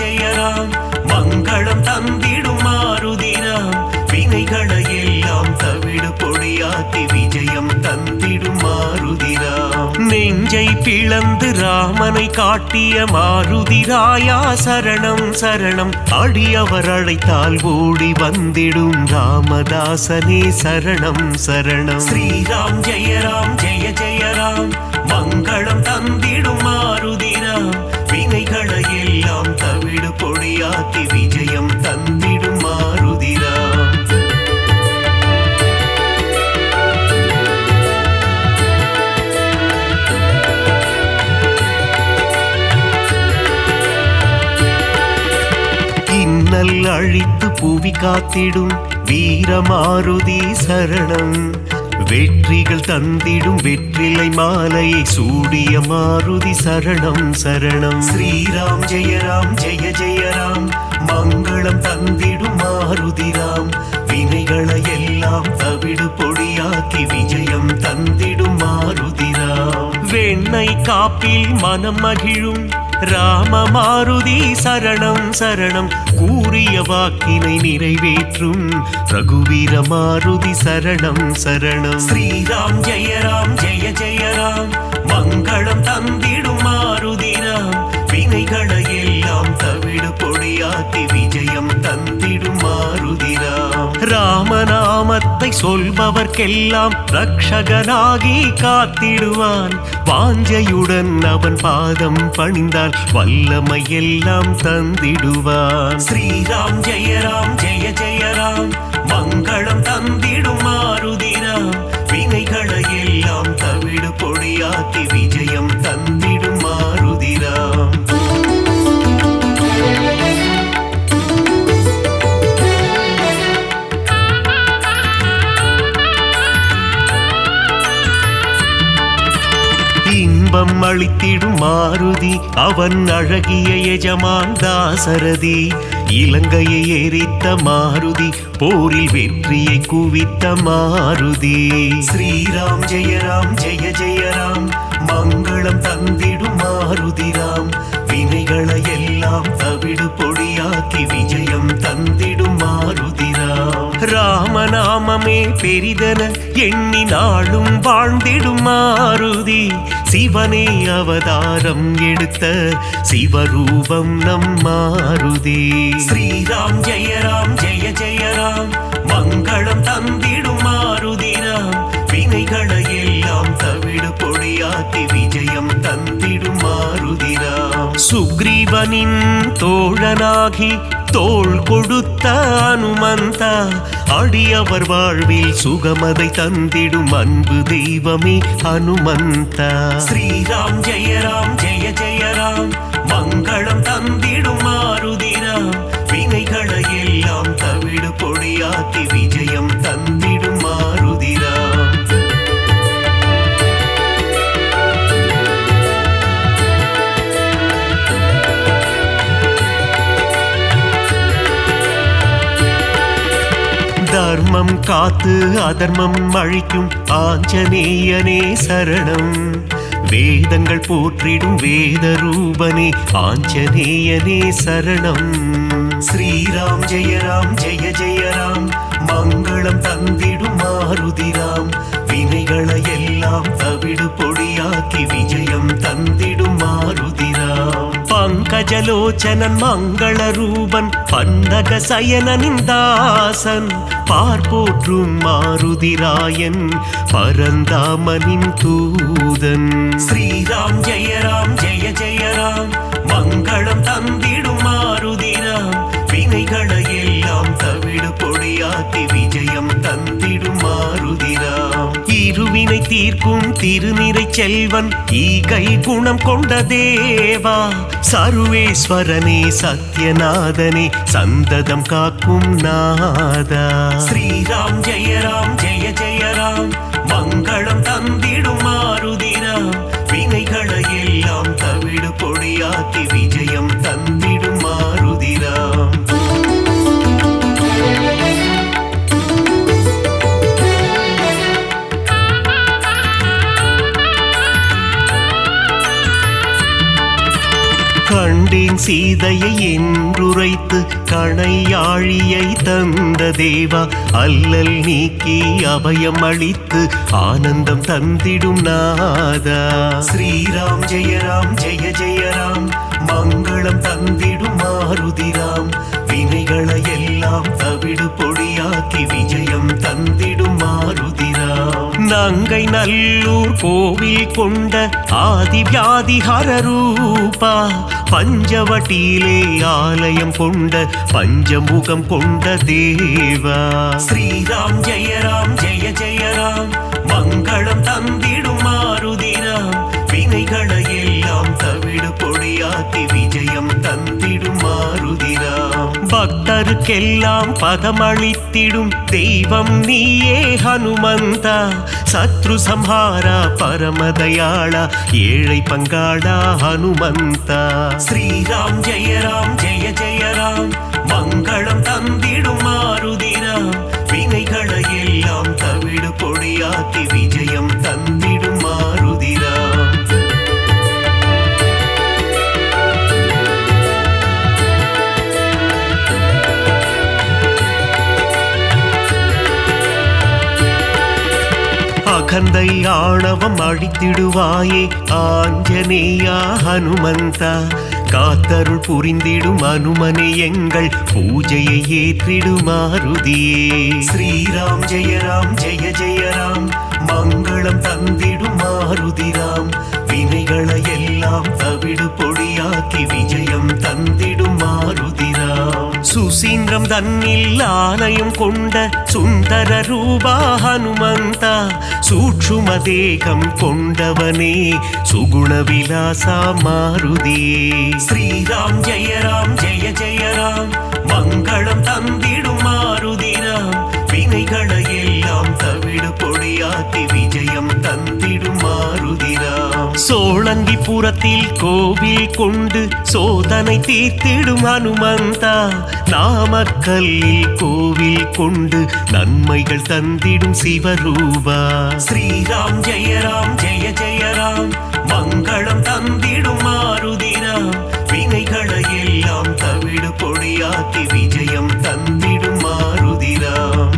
ஜய ராம் மங்களம் தந்திடும் மாருதிராம் வினைகளை எல்லாம் தவிடு பொடியாக்கி விஜயம் தந்திடும் மாருதிராம் நெஞ்சை பிளந்து ராமனை காட்டிய மாருதிராயா சரணம் சரணம் அடியவர் அழைத்தால் ஓடி வந்திடும் ராமதாசனே சரணம் சரணம் ஸ்ரீராம் ஜெய ஜய ராம் மங்களம் தந்திடும் மாருதிராம் அல்லல் அழித்து புவி காத்திடும் வீரமாருதி சரணம். வெற்றிகள் தந்திடும் வெற்றிலை மாலையை சூடிய மாருதி சரணம் சரணம். ஸ்ரீராம் ஜெய ராம் ஜெய ஜெய ராம், மங்களம் தந்திடும் மாருதி ராம். வினைகளை எல்லாம் தவிடு பொடியாக்கி விஜயம் தந்திடும் மாருதி ராம். வெண்ணை காப்பில் மனம் மகிழும் ராம மாருதி சரணம் சரணம். கூறிய வாக்கினை நிறைவேற்றும் ரகுவீர மாருதி சரணம் சரணம். ஸ்ரீராம் ஜெய ராம் ஜெய ஜெய ராம், மங்களம் தந்திடும் மாருதி ராம். வினைகளை எல்லாம் தவிடு பொடியாக்கி விஜயம் தந்திடும் மாருதி ராம். ராமநாமத்தை சொல்பவர்க்கெல்லாம் ரக்ஷகனாகி காத்திடுவான். வாஞ்சையுடன் அவன் பாதம் பணிந்தால் வல்லமை எல்லாம் தந்திடுவான். ஸ்ரீராம் ஜெய ராம் ஜெய ஜெய ராம், மங்களம் தந்திடும் மாருதி ராம். வினைகளை எல்லாம் தவிடு பொடியாக்கி விஜயம் தந்திடும் மாருதி ராம். இன்பம் அளித்திடும் மாருதி அவன் அழகிய எஜமான் தாசரதி. இலங்கையை எரித்த மாருதி போரில் வெற்றியை குவித்த மாருதி. ஸ்ரீராம் ஜெய ராம் ஜெய ஜெய ராம், மங்களம் தந்திடும் மாருதி ராம். வினைகளை எல்லாம் தவிடு பொடியாக்கி விஜயம் தந்திடும் மாருதி ராம். ராமநாமமே பெரிதென எண்ணி நாளும் வாழ்ந்திடும் மாருதி. சிவனே அவதாரம் எடுத்த சிவரூபம் நம் மாருதி. ஸ்ரீராம் ஜெய ராம் ஜெய ஜெய ராம், மங்களம் தந்திடும் மாருதி ராம். வினைகளை எல்லாம் தவிடு பொடியாக்கி விஜயம் தந்திடும் மாருதி ராம். சுக்ரீவனின் தோழனாகி தோள் கொடுத்த அனுமந்தா, அடியவர் வாழ்வில் சுகமதை தந்திடும் அன்பு தெய்வமே ஹனுமந்தா. ஸ்ரீராம் ஜெய ராம் ஜெய ஜெய ராம், மங்களம் தந்திடும் மாருதி ராம். வினைகளை எல்லாம் தவிடு பொடியாக்கி விஜயம் தந்திடும் மாருதி ராம். தர்மம் காத்து அதர்மம் அழிக்கும் ஆஞ்சநேயனே சரணம். வேதங்கள் போற்றிடும் வேத ரூபனே ஆஞ்சநேயனே சரணம். ஸ்ரீராம் ஜெய ராம் ஜெய ஜெய ராம், மங்களம் தந்திடும் மாருதி ராம். வினைகளை எல்லாம் தவிடு பொடியாக்கி விஜயம் தந்திடும் மாருதி ராம். பங்கஜலோச்சனன் மங்கள ரூபன் பன்னக சயனனின் தாசன், பார்ப்போற்றும் மாருதிராயன் பரந்தாமனின் தூதன். ஸ்ரீராம் ஜெய ராம் ஜெய ஜெய ராம், மங்களம் தந்திடும் மாருதி ராம். வினைகளை எல்லாம் தவிடு பொடியாக்கி விஜயம் தந்திடும் மாருதி ராம். இருவினை தீர்க்கும் திருநிறை செல்வன் ஈகை குணம் கொண்ட தேவா. சர்வேஸ்வரனே சத்யநாதனே சந்ததம் காக்கும் நாதா. ஸ்ரீராம் ஜெய ராம் ஜெய ஜெய ராம், மங்களம் தந்திடும் மாருதி ராம். வினைகளை எல்லாம் தவிடு பொடியாக்கி விஜயம் தந்திடும் மாருதி ராம். கண்டேன் சீதையை என்றுரைத்து கணையாழியை தந்த தேவா. அல்லல் நீக்கி அபயம் அளித்து ஆனந்தம் தந்திடும் நாதா. ஸ்ரீராம் ஜெய ராம் ஜெய ஜெய ராம், மங்களம் தந்திடும் மாருதி ராம். வினைகளை எல்லாம் தவிடு பொடியாக்கி விஜயம் தந்திடும் மாருதி ராம். நங்கை நல்லூர் கோவில் கொண்ட ஆதி வியாதிஹர ரூபா. பஞ்சவட்டியிலே ஆலயம் கொண்ட பஞ்சமுகம் கொண்ட தேவா. ஸ்ரீராம் ஜெய ராம் ஜெய ஜெய ராம், மங்களம் தந்திடும் மாருதி ராம். வினைகளை எல்லாம் தவிடு பொடியாக்கி விஜயம் தந்திடும் மாருதி ராம். பக்தருக்கெல்லாம் பதமளித்திடும் தெய்வம் நீயே ஹனுமந்தா. சத்ரு சம்ஹாரா பரமதயாளா ஏழை பங்காளா ஹனுமந்தா. ஸ்ரீராம் ஜெய ராம் ஜெய ஜெய ராம் மங்களம் தந்திடும் மாருதிராம். வினைகளை எல்லாம் தவிடு பொடியாக்கி விஜயம் தந்திடும் மாருதிராம். அகந்தை ஆணவம் அழித்திடுவாயே ஆஞ்சநேயா ஹனுமந்தா. காத்தருள் புரிந்திடும் அனுமனே எங்கள் பூஜையை ஏற்றிடும் மாருதியே. ஸ்ரீராம் ஜெய ராம் ஜெய ஜெய ராம் மங்களம் தந்திடும் மாருதிராம். வினைகளை எல்லாம் தவிடு பொடியாக்கி விஜயம் தந்திடும் மாருதிராம். சுசீந்திரம் தன்னில் ஆலயம் கொண்ட சுந்தர ரூபா ஹனுமந்தா. சூட்சும தேகம் கொண்டவனே சுகுண விலாசா மாருதியே. ஸ்ரீராம் ஜெய ராம் ஜெய ஜெய ராம் மங்களம் தந்திடும் மாருதிராம். வினைகளை எல்லாம் தவிடு பொடியாக்கி விஜயம் தந்திடும் மாருதிராம். சோழங்கிபுரத்தில் கோவில் கொண்டு சோதனை தீர்த்திடும் ஹனுமந்தா. நாமக்கல்லில் கோவில் கொண்டு நன்மைகள் தந்திடும் சிவரூபா. ஸ்ரீராம் ஜெய ராம் ஜெய ஜெய ராம் மங்களம் தந்திடும் மாருதிராம். வினைகளை எல்லாம் தவிடு பொடியாக்கி விஜயம் தந்திடும் மாருதிராம்.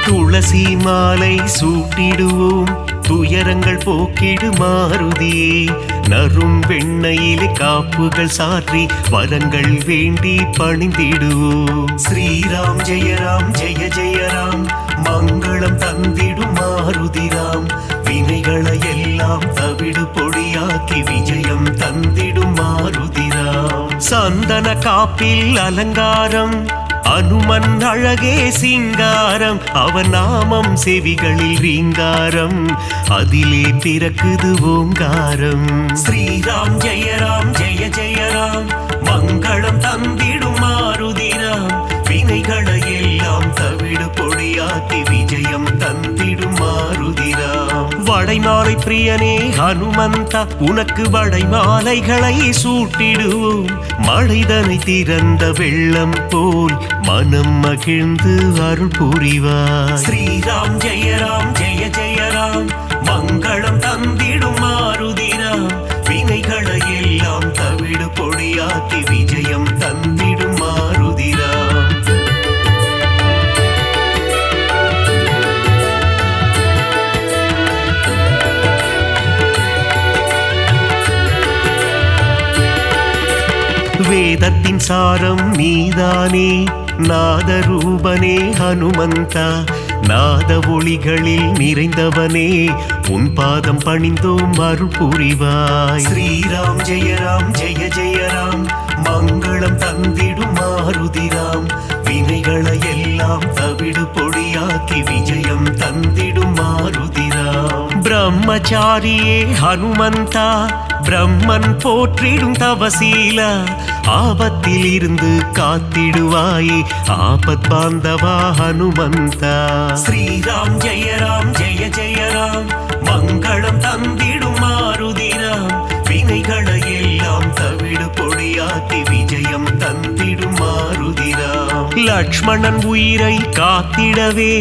துளசி மாலை சூட்டிடுவோம் துயரங்கள் போக்கிடு மாருதியே. நரும் வெண்ணையிலே காப்புகள் சாற்றி வரங்கள் வேண்டி பணிந்திடுவோம். ஸ்ரீராம் ஜெய ராம் ஜெய ஜெய ராம் மங்களம் தந்திடும் மாருதிராம். வினைகளை எல்லாம் தவிடு பொடியாக்கி விஜயம் தந்திடும் மாருதிராம். சந்தன காப்பில் அலங்காரம் அனுமன் அழகே சிங்காரம். அவன் நாமம் செவிகளில் ரீங்காரம் அதிலே பிறக்குது ஓங்காரம். ஸ்ரீராம் ஜெய ராம் ஜெய ஜெய ராம் மங்களம் தந்திடும் மாருதிராம். வினைகளை எல்லாம் தவிடு பொடியாக்கி விஜயம் தந்திடும் மாருதிராம். வடைமாலை பிரியனே ஹனுமந்தா உனக்கு வடைமாலைகளை சூட்டிடுவோம். மழைதனை திறந்த வெள்ளம் போல் மனம் மகிழ்ந்து அருள் புரிவாய். ஸ்ரீராம் ஜெய ராம் ஜெய ஜெய ராம் மங்களம் தந்திடும் மாருதிராம். வினைகளை எல்லாம் தவிடு பொடியாக்கி விஜயம் தந்திடும் மாருதிராம். வேதத்தின் சாரம் நீதானே நாதரூபனே ஹனுமந்தா. நாத ஒளிகளில் நிறைந்தவனே உன் பாதம் பணிந்தோம் அருள் புரிவாய். ஸ்ரீராம் ஜெய ராம் ஜெய ஜெய ராம் மங்களம் தந்திடும் மாருதிராம். வினைகளை எல்லாம் தவிடு பொடியாக்கி விஜயம் தந்திடும் மாருதிராம். பிரம்மச்சாரியே ஹனுமந்தா பிரம்மன் போற்றிடும் தவசீலா. ஆபத்தில் இருந்து காத்திடுவாயே ஆபத் பாந்தவா ஹனுமந்தா. ஸ்ரீராம் ஜெய ராம் ஜெய ஜெய ராம் மங்களம் தந்திடும் மாருதிராம். வினைகளை எல்லாம் தவிடு பொடியாக்கி விஜயம் தந்திடும் மாருதிராம். லக்ஷ்மணன் உயிரை காத்திடவே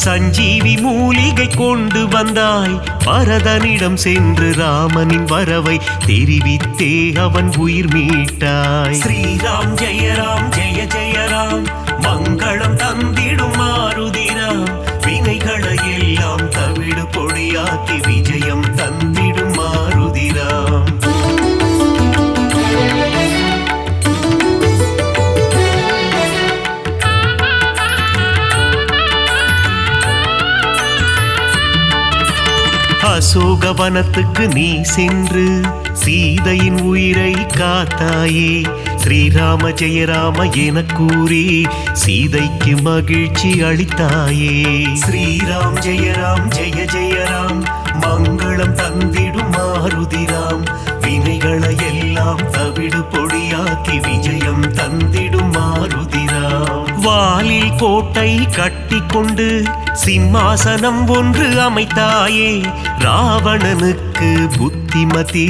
சஞ்சீவி மூலிகை கொண்டு வந்தாய். பரதனிடம் சென்று ராமனின் வரவை தெரிவித்தே அவன் உயிர் மீட்டாய். ஸ்ரீராம் ஜெய ராம் ஜெய ஜெய ராம் மங்களம் தந்திடும் மாருதிராம். வினைகளை எல்லாம் தவிடு பொடியாக்கி விஜயம் தந்திடும் மாருதிராம். அசோகவனத்துக்கு நீ சென்று சீதையின் உயிரை காத்தாயே. ஸ்ரீராம ஜெய ராம என கூறி சீதைக்கு மகிழ்ச்சி அளித்தாயே. ஸ்ரீராம் ஜெய ராம் ஜெய ஜெய ராம் மங்களம் தந்திடும் மாருதிராம் வினைகளை எல்லாம் தவிடு பொடியாக்கி விஜயம் தந்திடும் மாருதிராம். வாலில் கோட்டை கட்டி கொண்டு சிம்மாசனம் ஒன்று அமைத்தாயே. ராவணனுக்கு புத்திமதி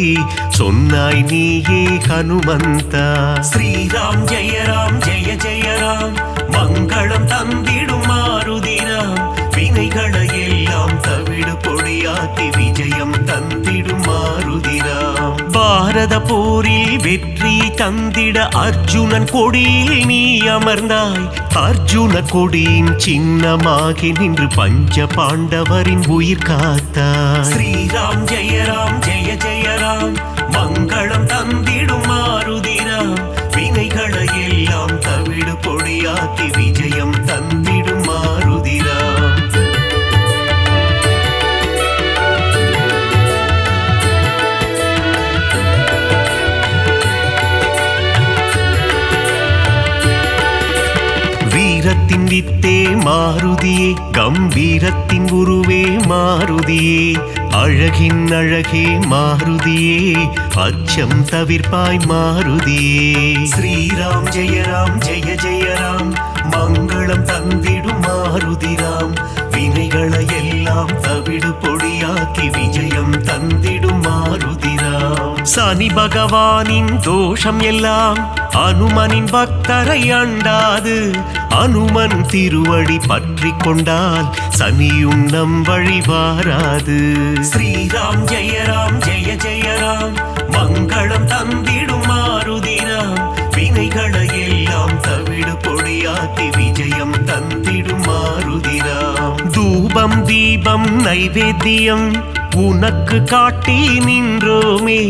சொன்னாய் நீயே ஹனுமந்தா. ஸ்ரீராம் ஜெய ராம் ஜெய ஜெய ராம் மங்களம் தந்திடும் மாருதிராம் வினைகளை எல்லாம் தவிடு பொடியாக்கி விஜயம் தந்திடும் மாருதிராம். பாரத போரில் வெற்றி தந்திட அர்ஜுனன் கொடியில் நீ அமர்ந்தாய். அர்ஜுன கொடியின் சின்னமாகி நின்று பஞ்ச பாண்டவரின் உயிர் காத்தாய். ஸ்ரீராம் ஜெய ராம் ஜெய ஜெய ராம் மங்களம் தந்திடும் மாருதிராம் வினைகளை எல்லாம் தவிடு பொடியாக்கி விஜயம் தந்திடும் மாருதிராம். வீரத்தின் வித்தே மாருதியே கம்பீரத்தின் உருவே மாருதியே அழகின் அழகே மாருதியே அச்சம் தவிர்ப்பாய் மாருதியே. ஸ்ரீராம் ஜெய ராம் ஜெய ஜெய ராம் மங்களம் தந்திடும் மாருதிராம் வினைகளை எல்லாம் தவிடு பொடியாக்கி விஜயம் தந்திடும் மாருதிராம். சனி பகவானின் தோஷம் எல்லாம் அனுமனின் பக்தரை அண்டாது. அனுமன் திருவடி பற்றி கொண்டால் சனியும் நம் வழி வாராது. ஸ்ரீராம் ஜெய ராம் ஜெய ஜெய ராம் மங்களம் தந்திடும் மாருதிராம் வினைகளை எல்லாம் தவிடு பொடியாக்கி விஜயம் தந்திடும் மாருதிராம். தூபம் தீபம் நைவேத்தியம் உனக்கு காட்டி நின்றோமே.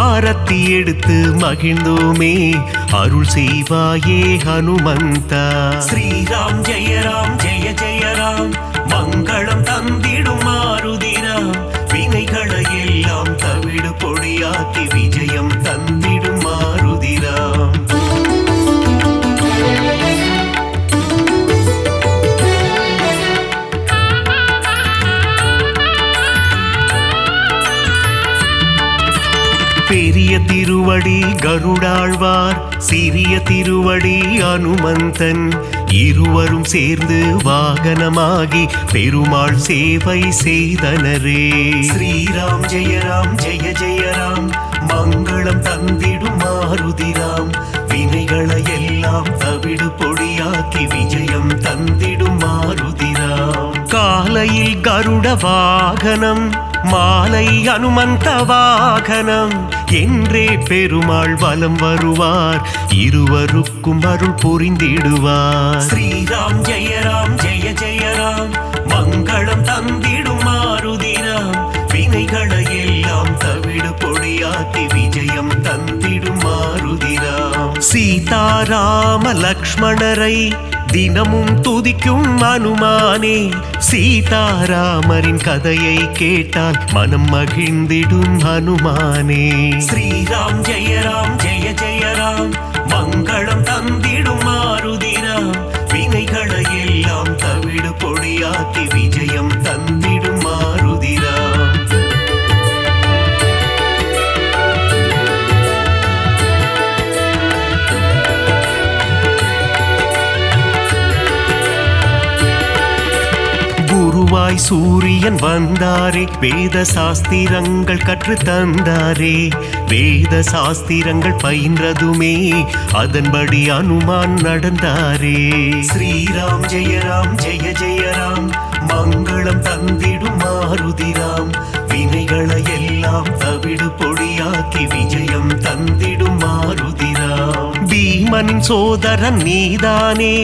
ஆரத்தி எடுத்து மகிழ்ந்தோமே அருள் செய்வாயே ஹனுமந்தா. ஸ்ரீராம் ஜெய ராம் ஜெய ஜெய ராம் மங்களம் தந்திடும் மாருதிராம் வினைகளை எல்லாம் தவிடு பொடியாக்கி விஜயம் தந்திடும் மாருதிராம். பெரிய திருவடி கருடாழ்வார் சிறிய திருவடி அனுமந்தன் இருவரும் சேர்ந்து வாகனமாகி பெருமாள் சேவை செய்தனரே. ஸ்ரீராம் ஜெய ராம் ஜெய ஜெய ராம் மங்களம் தந்திடும் மாருதிராம் வினைகளை எல்லாம் தவிடு பொடியாக்கி விஜயம் தந்திடும் மாருதிராம். காலையில் கருட வாகனம் மாலை அனுமந்த வாகனம் என்றே பெருமாள் வலம் வருவார் இருவருக்கும் அருள் புரிந்திடுவார். ஸ்ரீராம் ஜெய ராம் ஜெய ஜெய ராம் மங்களம் தந்திடும் மாருதிராம் வினைகளை எல்லாம் தவிடு பொடியாக்கி விஜயம் தந்திடும் மாருதிராம். சீதாராம லக்ஷ்மணரை தினமும் துதிக்கும் அனுமானே. சீதாராமரின் கதையை கேட்டால் மனம் மகிழ்ந்திடும் ஹனுமானே. ஸ்ரீராம் ஜெய ராம் ஜெய ஜெய ராம் மங்களம் தந்திடும் மாருதிராம் வினைகளை எல்லாம் தவிடு பொடியாக்கி விஜயம் தந்திடும் மாருதிராம். குருவாய் சூரியன் வந்தாரே வேத சாஸ்திரங்கள் கற்று தந்தாரே. வேத சாஸ்திரங்கள் பயின்றதுமே அதன்படி அனுமான் நடந்தாரே. ஸ்ரீராம் ஜெய ராம் ஜெய ஜெய ராம் மங்களம் தந்திடும் மாருதிராம் வினைகளை எல்லாம் தவிடு பொடியாக்கி விஜயம் தந்திடும் மாருதிராம். பீமனின் சோதரன் நீதானே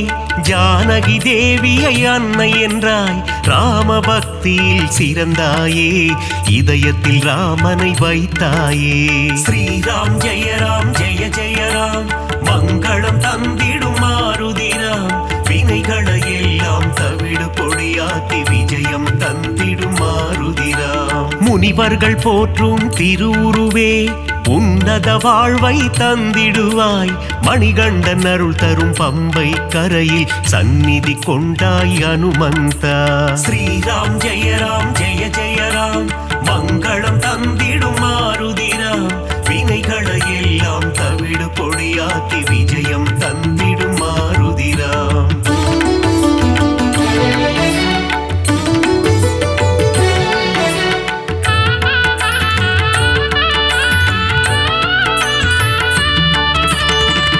ஜானகி தேவியை அன்னை என்றாய். ராம பக்தியில் சிறந்தாயே இதயத்தில் ராமனை வைத்தாயே. ஸ்ரீராம் ஜெய ராம் ஜெய ஜெய ராம் மங்களம் தந்திடும் மாருதிராம் வினைகளை எல்லாம் தவிடு பொடியாக்கி விஜயம் தந்திடும் மாருதிராம். முனிவர்கள் போற்றும் திருவுருவே உன்னத வாழ்வை தந்திடுவாய். மணிகண்டன் அருள் தரும் பம்பை கரையில் சந்நிதி கொண்டாய் அனுமந்தா. ஸ்ரீராம் ஜெயராம் ஜெய ஜெயராம், மங்களம் தந்திடும் மாருதிராம். வினைகளை எல்லாம் தவிடு பொடியாக்கி விஜயம் தந்திடும் மாருதிராம்.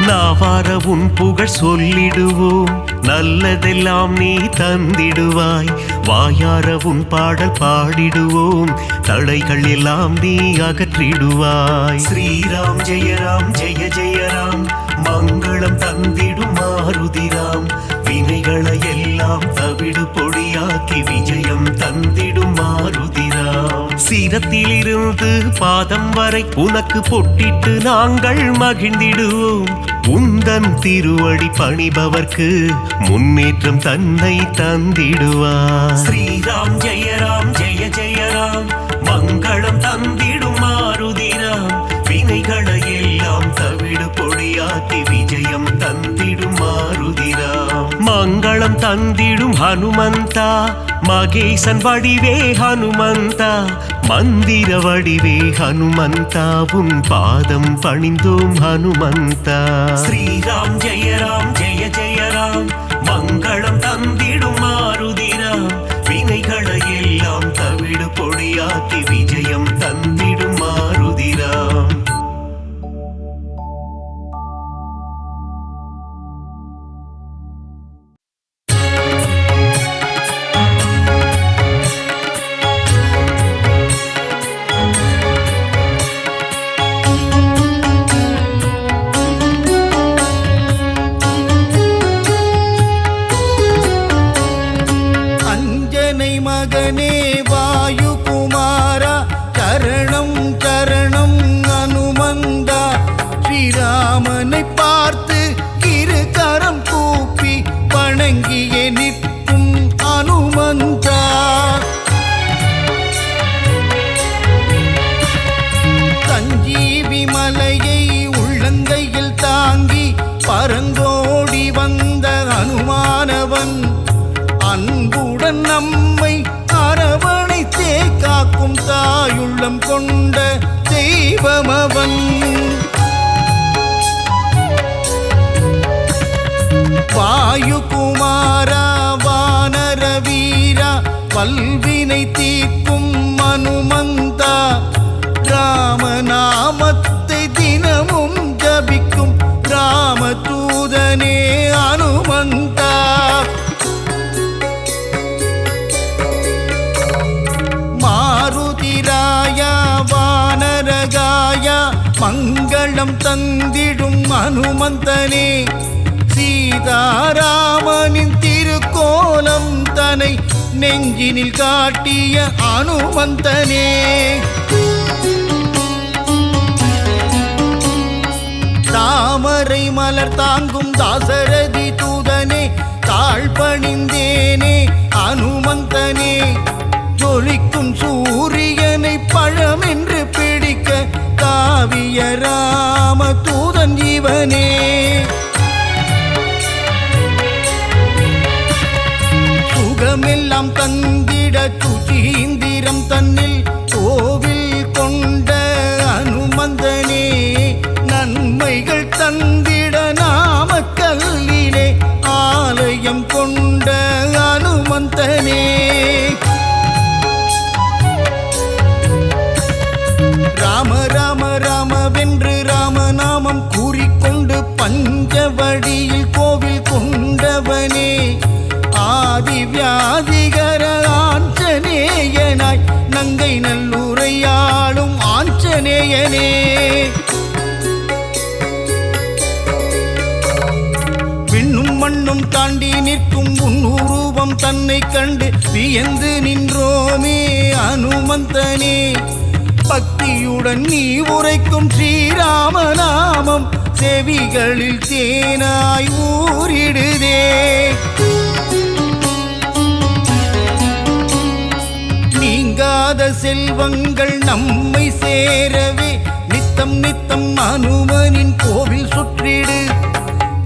நாவார உன் புகழ் சொல்லிடுவோம், நல்லதெல்லாம் நீ தந்திடுவாய். வாயார உன் பாடல் பாடிடுவோம், தடைகள் எல்லாம் நீ அகற்றிடுவாய். ஸ்ரீராம் ஜெயராம் ஜெய ஜெயராம், மங்களம் தந்திடும் மாருதிராம். வினைகளை எல்லாம் தவிடு பொடியாக்கி விஜயம் தந்திடும் மாருதிராம். சீரத்திலிருந்து பாதம் வரை உனக்கு பொட்டிட்டு நாங்கள் மகிழ்ந்திடுவோம். உந்தன் திருவடி பணிபவர்க்கு முன்னேற்றம் தன்னை தந்திடுவார். ஸ்ரீராம் ஜெயராம் ஜெய ஜெயராம், மங்களம் தந்திடும் மாருதிராம். வினைகளை எல்லாம் தவிடு பொடியாக்கி விஜயம் தந்திடும் மாருதிராம். மங்களம் தந்திடும் ஹனுமந்தா, மகேசன் வடிவே ஹனுமந்தா. மந்திர வடிவே ஹனுமந்தா, உன் பாதம் பணிந்தோம் ஹனுமந்தா. ஸ்ரீராம் ஜெயராம் ஜெய ஜெயராம், மங்களம் தந்திடும் மாருதிராம். வினைகளை எல்லாம் தவிடு பொடியாக்கி விஜயம் தந்திடும் மாருதிராம். மகனே வாயுகுமாரா, சரணம் சரணம் அனுமந்தா. ஸ்ரீராமனை பார்த்து இரு கரம் கூப்பி வணங்கியே நிற்கும் அனுமந்தா. சஞ்சீவி மலையை உள்ளங்கையில் தாங்கி பரங்கோடி வந்த அனுமானவன், அன்புடன் நம்மை அரவணைத்தே காக்கும் தாயுள்ளம் கொண்ட தெய்வமவன். வாயுகுமாரா வானர வீரா, வல்வினை தீர்க்கும் அனுமந்தா. ராமநாமத்தை தினமும் ஜபிக்கும் ராமதூதனே அனுமந்தா. மாருதிராயா வானரகாயா, மங்களம் தந்திடும் அனுமந்தனே. சீதாராமனின் திருக்கோலம் தனை நெஞ்சினில் காட்டிய அனுமந்தனே. தாமரை மலர் தாங்கும் தாசரதி தூதனே, தாழ்பணிந்தேனே அனுமந்தனே. ஜொலிக்கும் சூரியனை பழமென்று பிடிக்க தாவிய ராம தூதன் இவனே. சுகமெல்லாம் தந்திட சுசீந்திரம் தன்னில் கோவில் கொண்ட அனுமந்தனே. நன்மைகள் தந்திட நாமக்கல்லிலே ஆலயம் கொண்ட அனுமந்தனே. ராம ராம ராமவென்று ராமநாமம் கூறிக்கொண்டு பஞ்சவடியில் கோவில் கொண்டவனே. ஆதி வியாதிகர ஆஞ்சநேயனாய் நங்கை நல்லூரையாளும் ஆஞ்சநேயனே. விண்ணும் மண்ணும் தாண்டி நிற்கும் உன்னுருவம் தன்னை கண்டு வியந்து நின்றோமே அனுமந்தனே. பக்தியுடன் நீ உரைக்கும் ஸ்ரீராமநாமம் செவிகளில் தேனாய் ஊறிடுதே. நீங்காத செல்வங்கள் நம்மை சேரவே நித்த நித்தம் நித்தம் அனுமனின் கோவில் சுற்றிடு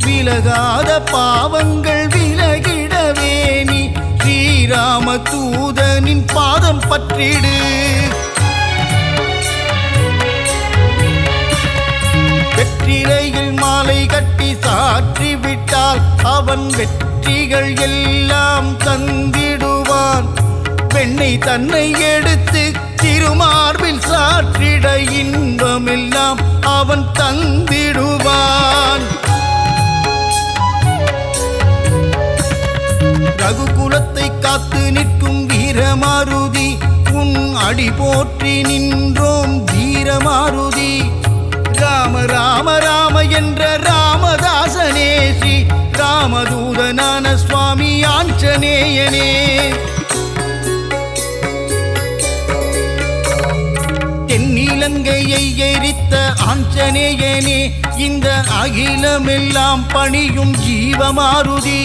விலகாத பாவங்கள் விலகிடவே நீ ஸ்ரீராம தூதனின் பாதம் பற்றிடு வெற்றிலையில் மாலை கட்டி சாற்றி விட்டால் அவன் வெற்றிகள் எல்லாம் தந்திடுவான் பெண்ணை தன்னை எடுத்து திருமார்பில் சாற்றிட இன்பமெல்லாம் அவன் தந்திடுவான் ரகுகுலத்தை காத்து நிற்கும் வீரமாருதி உன் அடி போற்றி நின்றோம் வீரமாருதி ராம ராம ராம என்ற ராமதாசனே ஸ்ரீ ராமதூதனான சுவாமி ஆஞ்சநேயனே தென்னிலங்கையை எரித்த ஆஞ்சநேயனே இந்த அகிலமெல்லாம் பணியும் ஜீவமாருதி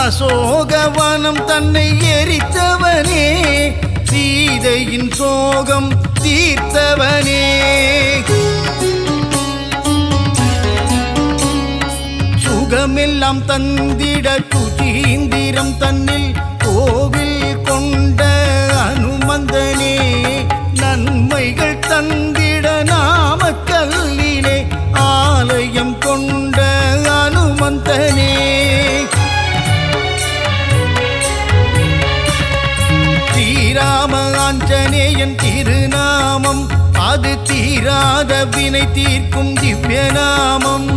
அசோகவனம் தன்னை எரித்தவனே சீதையின் சோகம் தீர்த்தவனே சுகமெல்லாம் தந்திட சுதீந்திரம் தன்னில் கோவில் கொண்ட அனுமந்தனே நன்மைகள் தந்திட நாமக்கல்லிலே ஆலயம் கொண்ட அனுமந்தனே ஸ்ரீராம ஆஞ்சநேயன் திருநாமம் அது தீராத வினை தீர்க்கும் திவ்ய நாமம்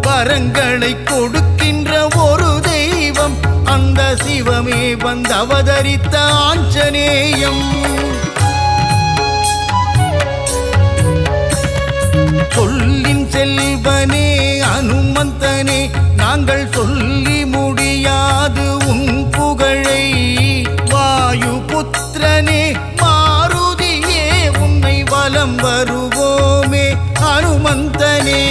வரங்களை கொடுக்கின்ற ஒரு தெய்வம் அந்த சிவமே வந்து அவதரித்த ஆஞ்சநேயம் சொல்லின் செல்வனே அனுமந்தனே நாங்கள் சொல்லி முடியாது உன் புகழை வாயு புத்திரனே மாருதியே உன்னை வலம் வருவோமே அனுமந்தனே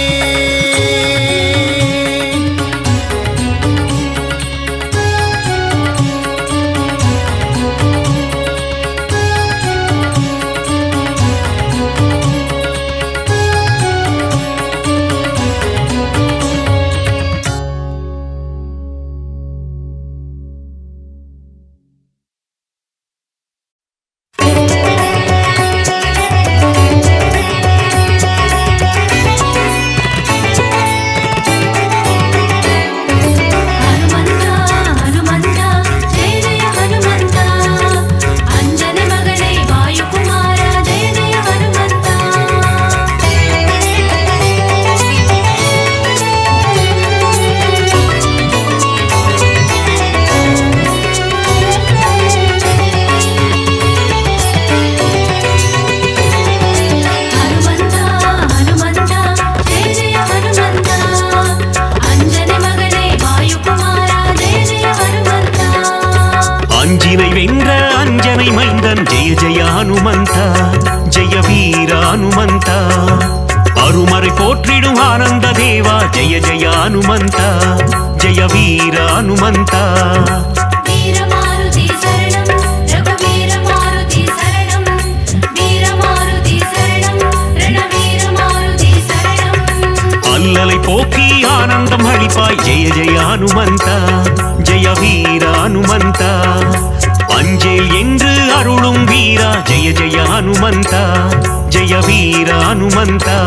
ஹனுமந்தா ஜெய வீர ஹனுமந்தா அருமறை போற்றிடும் ஆனந்த தேவா ஜெய ஜெய ஹனுமந்தா ஜெய வீர ஹனுமந்தா அல்லலை போக்கி ஆனந்தம் அளிப்பாய் ஜெய ஜெய ஹனுமந்தா ஜெய வீர ஹனுமந்தா அஞ்சேல் என்று அருளும் வீரா ஜெய ஜெய ஹனுமந்தா ஜெய வீர ஹனுமந்தா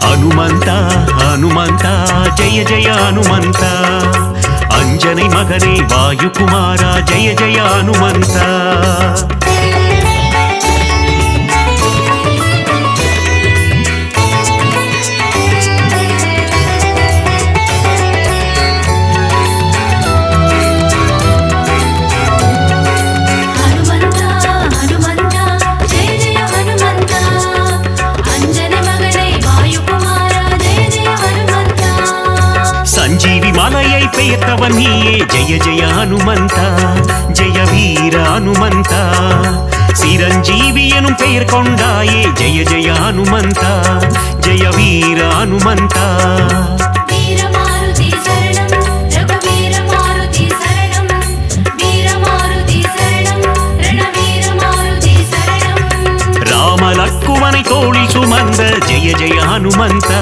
ஹனுமந்தா ஹனுமந்தா ஜெய ஜெய ஹனுமந்தா அஞ்சனை மகனே வாயுகுமாரா ஜெய ஜெய ஹனுமந்தா சஞ்சீவி மலையை பெயர்த்தவன் நீயே ஜெய ஜெய ஹனுமந்தா ஜெய வீர ஹனுமந்தா சிரஞ்சீவி எனும் பெயர் கொண்டாயே ஜெய ஜெய ஹனுமந்தா ஜெய வீர ஹனுமந்தா வீர மாருதி சரணம் ராமனை தோளில் சுமந்த ஜெய ஜெய ஹனுமந்தா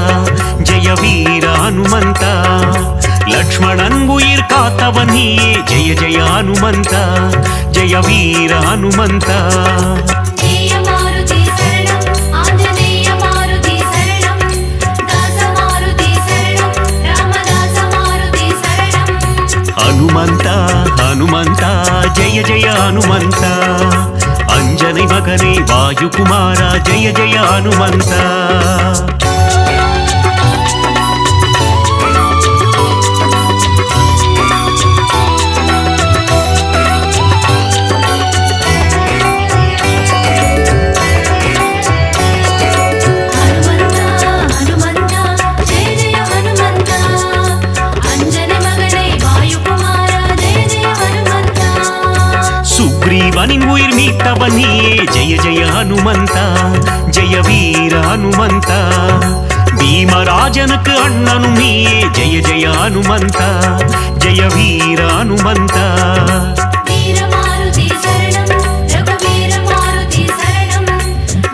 ஜெய வீர ஹனுமந்தா லக்ஷ்மணன் உயிர் காத்தவன் நீயே ஜெய ஜெய ஹனுமந்தா ஜெய வீர ஹனுமந்தா ஜெய மாருதி சரணம் ஆஞ்சநேய மாருதி சரணம் தாச மாருதி சரணம் ராமதாச மாருதி சரணம் ஹனுமந்தா ஹனுமந்தா ஜெய ஜெய ஹனுமந்தா அஞ்சனை மகனே வாயுகுமாரா ஜெய ஜெய ஹனுமந்தா சுக்ரீவனின் உயிர் மீட்டவன் நீயே ஜெய ஜெய ஹனுமந்தா ஜெய வீர ஹனுமந்தா பீமராஜனுக்கு அண்ணனும் நீயே ஜெய ஜெய ஹனுமந்தா ஜெய வீர ஹனுமந்தா வீர மாருதி சரணம் ரகுவீர மாருதி சரணம்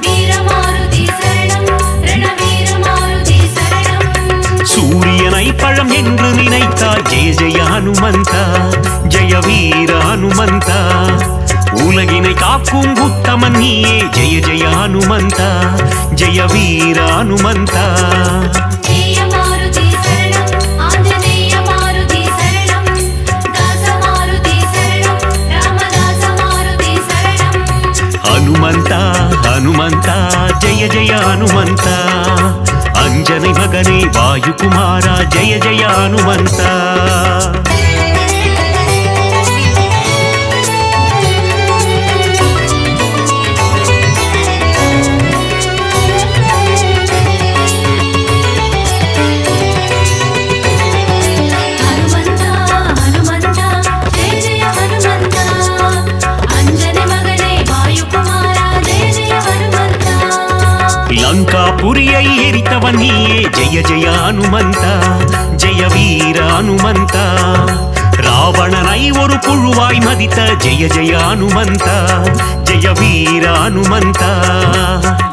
வீர மாருதி சரணம் ரணவீர மாருதி சரணம் சூரியனை பழம் என்று நினைத்தால் ஜெய ஜெய ஹனுமந்தா ஜெய வீர ஹனுமந்தா உலகினை காக்கும் உத்தமன் நீயே ஜெய ஜெய ஹனுமந்தா ஜெய வீர ஹனுமந்தா ஜெய மாருதி சரணம் ஆஞ்சநேய மாருதி சரணம் தாச மாருதி சரணம் ராமதாச மாருதி சரணம் ஹனுமந்தா ஹனுமந்தா ஜெய ஜெய ஹனுமந்தா அஞ்சனை மகனே வாயுகுமாரா ஜெய ஜெய ஹனுமந்தா லங்காபுரியை எரித்தவன் நீயே ஜெய ஜெய ஹனுமந்தா ஜெய வீர ஹனுமந்தா ராவணனை ஒரு புழுவாய் மதித்த ஜெய ஜெய ஹனுமந்தா ஜெய வீர ஹனுமந்தா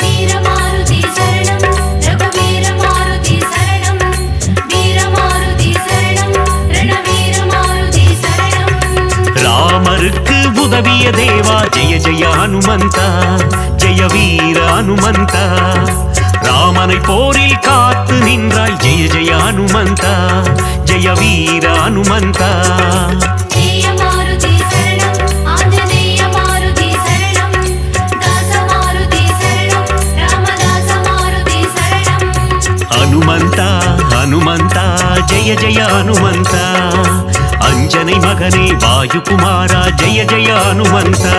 வீர மாருதி சரணம் ரகுவீர மாருதி சரணம் வீர மாருதி சரணம் ரணவீர மாருதி சரணம் ராமருக்கு உதவிய தேவா ஜெய ஜெய ஹனுமந்தா ஜெய வீர ஹனுமந்தா ராமனை போரில் காத்து நின்றாய் ஜெய ஜெய ஹனுமந்தா ஜெய வீர ஹனுமந்தா ஜெய மாருதி சரணம் ஆஞ்சநேய மாருதி சரணம் தாச மாருதி சரணம் ராமதாச மாருதி சரணம் ஹனுமந்தா ஹனுமந்தா ஜெய ஜெய ஹனுமந்தா அஞ்சனை மகனே வாயுகுமாரா ஜெய ஜெய ஹனுமந்தா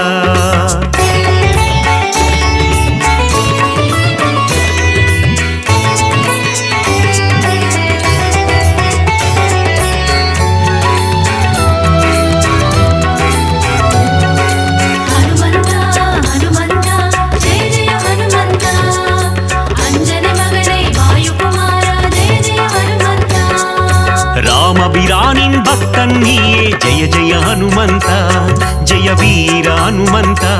ராமபிரானின் பக்தன் நீயே ஜெய ஜெய ஹனுமந்தா ஜெய வீர ஹனுமந்தா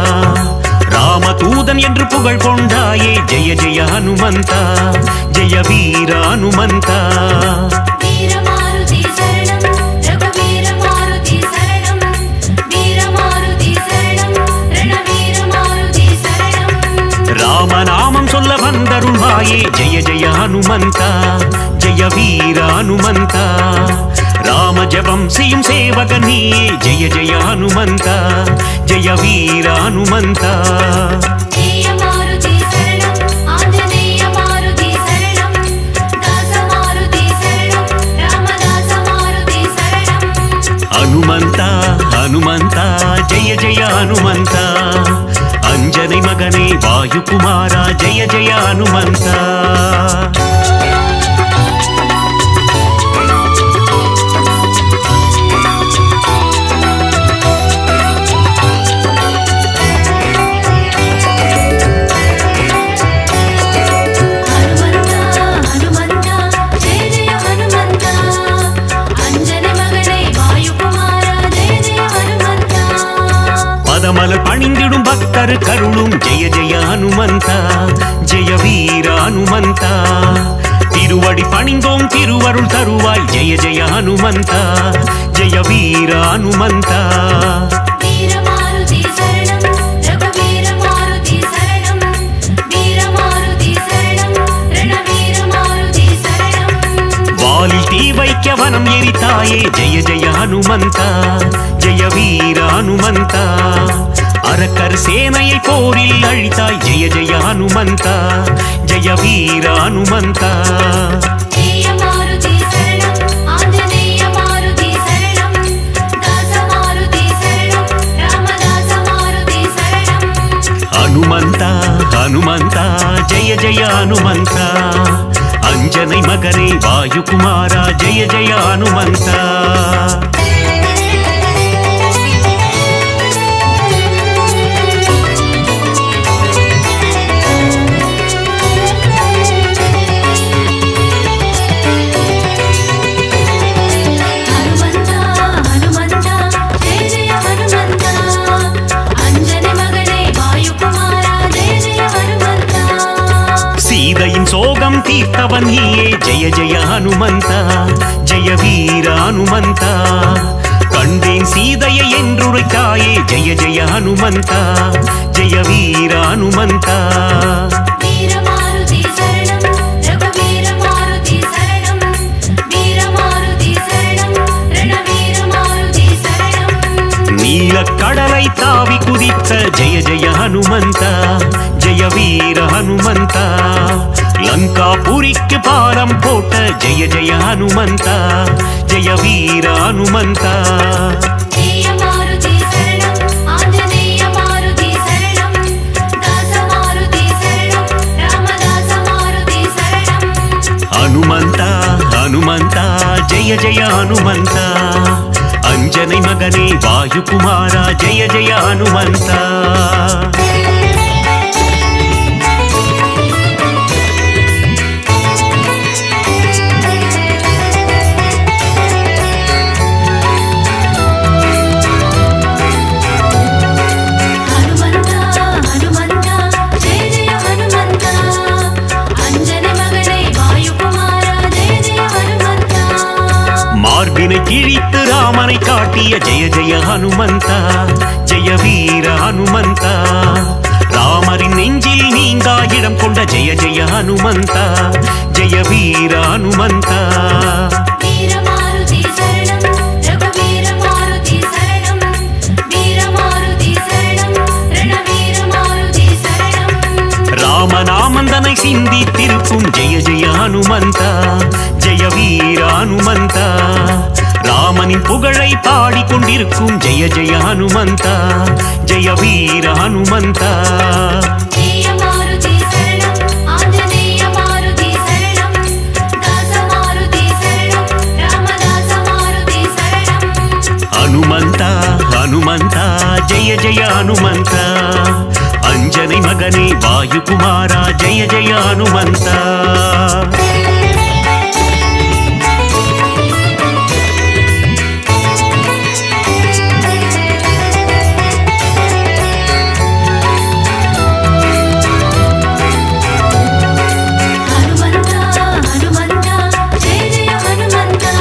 ராமதூதன் என்று புகழ் கொண்டாயே ஜெய ஜெய ஹனுமந்தா ஜெய வீர ஹனுமந்தா வீர மாருதி சரணம் ரகுவீர மாருதி சரணம் வீர மாருதி சரணம் ரணவீர மாருதி சரணம் ராமநாமம் சொல்ல வந்தருள்வாயே ஜெய ஜெய ஹனுமந்தா ஜெய வீர ஹனுமந்தா ராம ஜபம் செய்யும் சேவகன் நீயே ஜெய ஜெய ஹனுமந்தா ஜெய வீர ஹனுமந்தா ஜெய மாருதி சரணம் ஆஞ்சநேய மாருதி சரணம் தாச மாருதி சரணம் ராமதாச மாருதி சரணம் ஹனுமந்தா ஹனுமந்தா ஜெய ஜெய ஹனுமந்தா அஞ்சனை மகனே வாயுகுமாரா ஜெய ஜெய ஹனுமந்தா பதமலர் பணிந்திடும் பக்தரு கரு காத்தருளும் ஜெய ஜெய ஹனுமந்த ஜெய வீர ஹனுமந்த திருவடி பணிந்தோம் திருவருள் தருவாய் ஜெய ஜெய ஹனுமந்த ஜெய வீர ஹனுமந்த வீரமாருதி சரணம் ரகுவீர மாருதி சரணம் வீரமாருதி சரணம் ரணவீர மாருதி சரணம் வாலில் தீ வைக்க வனம் எரித்தாயே ஜெய ஜெய ஹனுமந்த ஜெய வீர ஹனுமந்த அரக்கர் சேனையை போரில் அழித்தாய் ஜெய ஜெய ஹனுமந்த ஜெய வீர ஹனுமந்த ஜெயமாருதி சரணம் ஆஞ்சநேய மாருதி சரணம் தாசமாருதி சரணம் ராமதாச மாருதி சரணம் ஹனுமந்த ஹனுமந்த ஜெய ஜெய ஹனுமந்த அஞ்சனை மகனே வாயுகுமாரா ஜெய ஜெய ஹனுமந்த ஹனுமந்தா ஹனுமந்தா ஜெய ஜெய ஹனுமந்தா அஞ்சனை மகனே வாயுகுமாரா ஜெய ஜெய ஹனுமந்தா சீதையின் சோகம் தீர்த்தவன் நீயே ஜெய ஜெய ஹனுமந்த ஜெய வீர ஹனுமந்த கண்டேன் சீதையை என்றுரைத்தாயே ஜெய ஜெய ஹனுமந்த ஜெய வீர ஹனுமந்த வீரமாருதி சரணம் ரகுவீர மாருதி சரணம் வீரமாருதி சரணம் ரணவீர மாருதி சரணம் நீலக் கடலை தாவி குதித்த ஜெய ஜெய ஹனுமந்த ஜெய வீர ஹனுமந்த லங்காபுரிக்கு பாலம் போட்ட ஜெய ஜெய ஹனுமந்த ஜெய வீர ஹனுமந்த ஜெயமாருதி சரணம் ஆஞ்சநேய மாருதி சரணம் தாசமாருதி சரணம் ராமதாச மாருதி சரணம் ஹனுமந்த ஹனுமந்த ஜெய ஜெய ஹனுமந்த அஞ்சனை மகனே வாயுகுமாரா ஜெய ஜெய ஹனுமந்த ஹனுமந்தா ஹனுமந்தா ஜெய ஜெய ஹனுமந்தா அஞ்சனை மகனே வாயுகுமாரா ஜெய ஜெய ஹனுமந்தா மார்பினை கிழித்து ராமனை காட்டிய ஜெய ஜெய ஹனுமந்த ஜெய வீர ஹனுமந்த ராமரின் நெஞ்சில் நீங்கா இடம் கொண்ட ஜெய ஜெய ஹனுமந்த ஜெய வீர ஹனுமந்த வீரமாருதி சரணம் ரகுவீர மாருதி சரணம் வீரமாருதி சரணம் ரணவீர மாருதி சரணம் ராமநாமந்தனை சிந்தி திருப்பும் ஜெய ஜெய ஹனுமந்த ஜெய வீர ஹனுமந்த ராமனின் புகழை பாடிக்கொண்டிருக்கும் ஜெய ஜெய ஹனுமந்த ஜெய வீர ஹனுமந்த ஜெயமாருதி சரணம் ஆஞ்சநேய மாருதி சரணம் தாசமாருதி சரணம் ராமதாச மாருதி சரணம் ஹனுமந்த ஹனுமந்த ஜெய ஜெய ஹனுமந்த அஞ்சனை மகனே வாயுகுமாரா ஜெய ஜெய ஹனுமந்த ஹனுமந்தா ஹனுமந்தா ஜெய ஜெய ஹனுமந்தா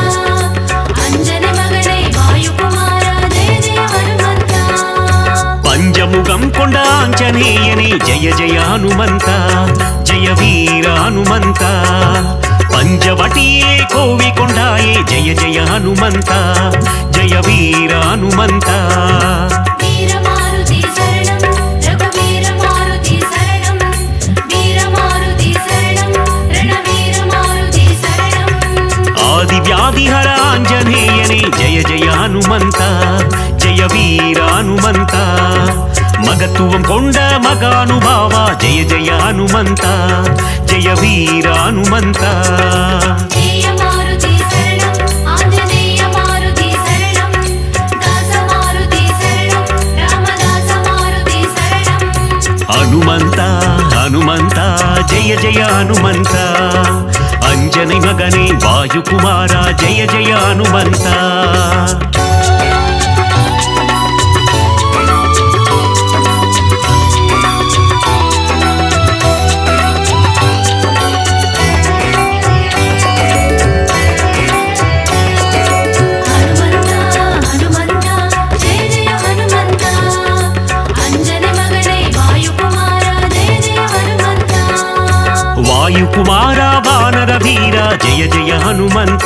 அஞ்சனை மகனே வாயுகுமாரா ஜெய ஜெய ஹனுமந்தா பஞ்சமுகம் கொண்ட ஆஞ்சநேயனே ஜெய ஜெய ஹனுமந்த ஜெய வீர ஹனுமந்த பஞ்சவட்டியே கோவி கொண்டாயே ஜெய ஜெய ஹனுமந்த ஜெய வீர ஹனுமந்த வீரமாருதி சரணம் ரகுவீர மாருதி சரணம் வீரமாருதி சரணம் ரணவீர மாருதி சரணம் ஆதி வியாதிஹர ஆஞ்சநேயனே ஜெய ஜெய ஹனுமந்த ஜெய வீர ஹனுமந்த மகத்துவம் கொண்ட மகானுபாவா ஜெய ஜெய ஹனுமந்த ஜெய வீர ஹனுமந்த ஜெயமாருதி சரணம் ஆஞ்சநேய மாருதி சரணம் தாசமாருதி சரணம் ராமதாச மாருதி சரணம் ஹனுமந்த ஹனுமந்த ஜெய ஜெய ஹனுமந்த அஞ்சனை மகனே வாயுகுமாரா ஜெய ஜெய ஹனுமந்த ವಾಯುಕುಮಾರ ವಾನರ ವೀರ ಜಯ ಜಯ ಹನುಮಂತ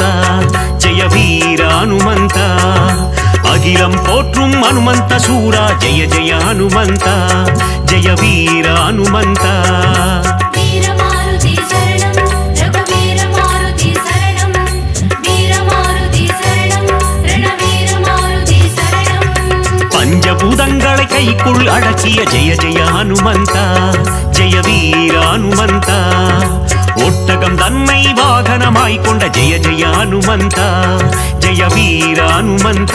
ಜಯ ವೀರ ಹನುಮಂತ ಅಖಿಲಂ ಪೋற்றும் ಹನುಮಂತ ಸೂರ ಜಯ ಜಯ ಹನುಮಂತ ಜಯ ವೀರ ಹನುಮಂತ வீர மாருதி சரணம் ரகுவீர மாருதி சரணம் வீர மாருதி சரணம் ரணவீர மாருதி சரணம் பஞ்சபூதங்களை கைக்குள் அடக்கிய ஜெய ஜெய ஹனுமந்த ஜெய வீர ஹனுமந்த ஒட்டகம் தன்னை வாகனமாய் கொண்ட ஜெய ஜெய ஹனுமந்த ஜெய வீர ஹனுமந்த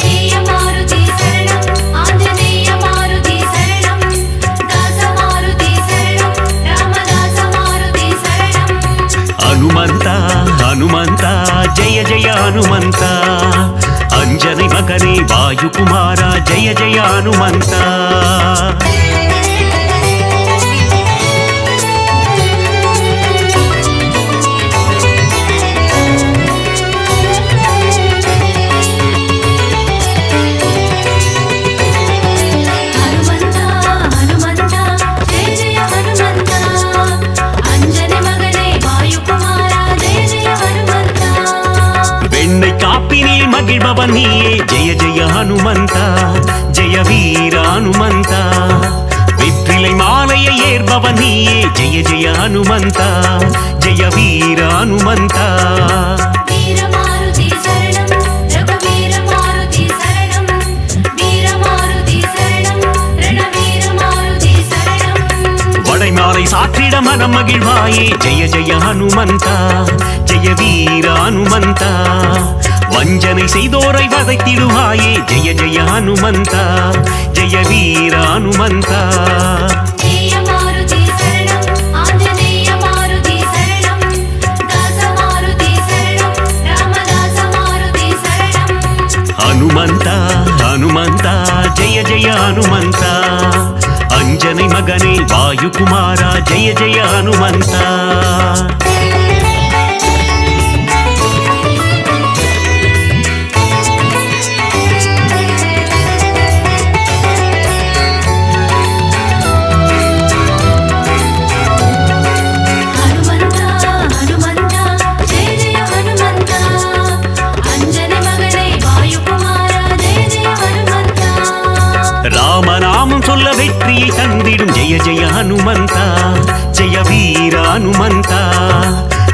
ஜெய மாருதி சரணம் ஆஞ்சநேய மாருதி சரணம் தாச மாருதி சரணம் ராமதாச மாருதி சரணம் ಹನುಮಂತ ಹನುಮಂತ ಜಯ ಜಯ ಹನುಮಂತ ಅಂಜನಿ ಮಗನೇ ವಾಯುಕುಮಾರ ಜಯ ಜಯ ಹನುಮಂತ ஹனுமந்தா ஹனுமந்தா ஜெய ஜெய ஹனுமந்தா அஞ்சனை மகனே வாயுகுமாரா ஜெய ஜெய ஹனுமந்தா வெண்ணை காப்பினில் மகிழ்பவன் நீயே ஜெய ஜெய ஹனுமந்த ஜெய வீர ஹனுமந்த வெற்றிலை மாலையை ஏற்பவன் நீயே ஜெய ஜெய ஹனுமந்த ஜெய வீர ஹனுமந்த வீர மாருதி சரணம் ரகுவீர மாருதி சரணம் வீர மாருதி சரணம் ரணவீர மாருதி சரணம் வடைமாலை சாற்றிட மனம் மகிழ்வாயே ஜெய ஜெய ஹனுமந்த ஜெய வீர ஹனுமந்த வஞ்சனை செய்தோரை வதைத்திடுவாயே ஜெய ஜெய ஹனுமந்த ஜெய வீர ஹனுமந்த ஜெய மாருதி சரணம் ஆஞ்சநேய மாருதி சரணம் தாச மாருதி சரணம் ராமதாச மாருதி சரணம் ಹನುಮಂತ ಹನುಮಂತ ಜಯ ಜಯ ಹನುಮಂತ ಅಂಜನಿ ಮಗನೇ ವಾಯುಕುಮಾರ ಜಯ ಜಯ ಹನುಮಂತ ஹனுமந்தா ஹனுமந்தா ஜெய ஜெய ஹனுமந்தா அஞ்சனை மகனே வாயுகுமாரா ஜெய ஜெய ஹனுமந்தா ராமநாமம் சொல்ல வெற்றியை தந்திடும் ஜெய ஜெய ஹனுமந்த ஜெய வீர ஹனுமந்த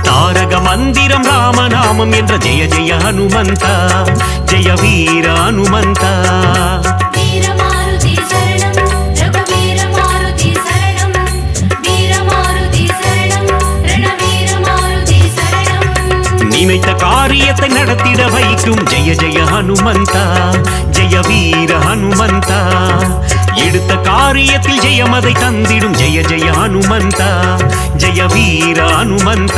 தாரக மந்திரம் ராமநாமம் என்ற ஜெய ஜெய ஹனுமந்த ஜெய வீர ஹனுமந்த வீர மாருதி சரணம் ரகுவீர மாருதி சரணம் வீர மாருதி சரணம் ரணவீர மாருதி சரணம் நினைத்த காரியத்தை நடத்திட வைக்கும் ஜெய ஜெய ஹனுமந்த ஜெய வீர ஹனுமந்த எடுத்த காரியத்தில் ஜெயமதை தந்திடும் ஜெய ஜெய ஹனுமந்த ஜெய வீர ஹனுமந்த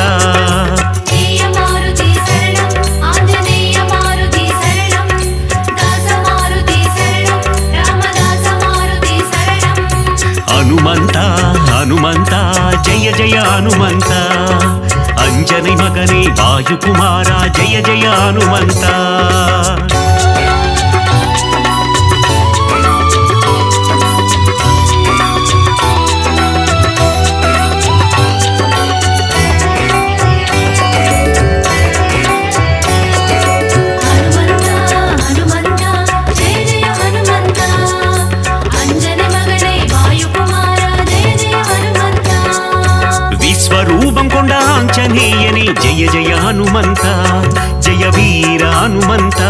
ஜெய மாருதி சரணம் ஆஞ்சநேய மாருதி சரணம் தாச மாருதி சரணம் ராமதாச மாருதி சரணம் ಹನುಮಂತ ಹನುಮಂತ ಜಯ ಜಯ ಹನುಮಂತ ಅಂಜನಿ ಮಗನೇ ವಾಯುಕುಮಾರ ಜಯ ಜಯ ಹನುಮಂತ ஹனுமந்தா ஹனுமந்தா ஜெய ஜெய ஹனுமந்தா அஞ்சனை மகனே வாயுகுமாரா ஜெய ஜெய ஹனுமந்தா ವಿಶ್ವರೂಪಂ ಕೊಂಡ ಆಂಜನೇಯನೇ ಜಯ ಜಯ ಹನುಮಂತ ಜಯ ವೀರ ಹನುಮಂತ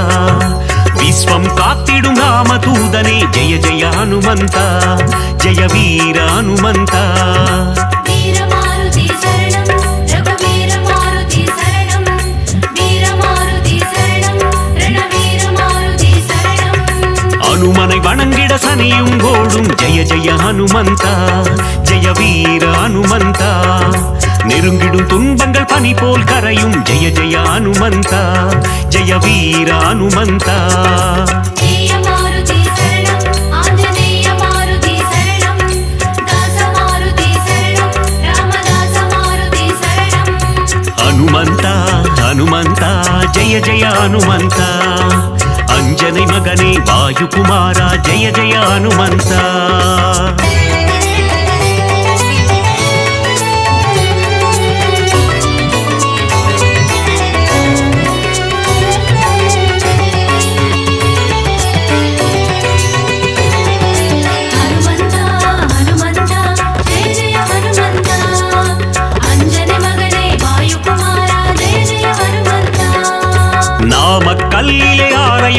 ವಿಶ್ವಂ ಕಾತ್ತಿடும் ರಾಮದೂತನೇ ಜಯ ಜಯ ಹನುಮಂತ ಜಯ ವೀರ ಹನುಮಂತ வீர மாருதி சரணம் ரகுவீர மாருதி சரணம் வீர மாருதி சரணம் ரணவீர மாருதி சரணம் ಹನುಮனை வணங்கிட சனியும் கோடும் ஜெய ஜெய ஹனுமந்த ஜெய வீர ஹனுமந்த நெருங்கிடும் துன்பங்கள் பனி போல் கரையும் ஜெய ஜெய ஹனுமந்த ஜெய வீர ஹனுமந்த ஜெய மாருதி சரணம் ஆஞ்சநேய மாருதி சரணம் தாச மாருதி சரணம் ராமதாச மாருதி சரணம் ಹನುಮಂತ ಹನುಮಂತ ಜಯ ಜಯ ಹನುಮಂತ ಅಂಜನಿ ಮಗನೇ ವಾಯುಕುಮಾರ ಜಯ ಜಯ ಹನುಮಂತ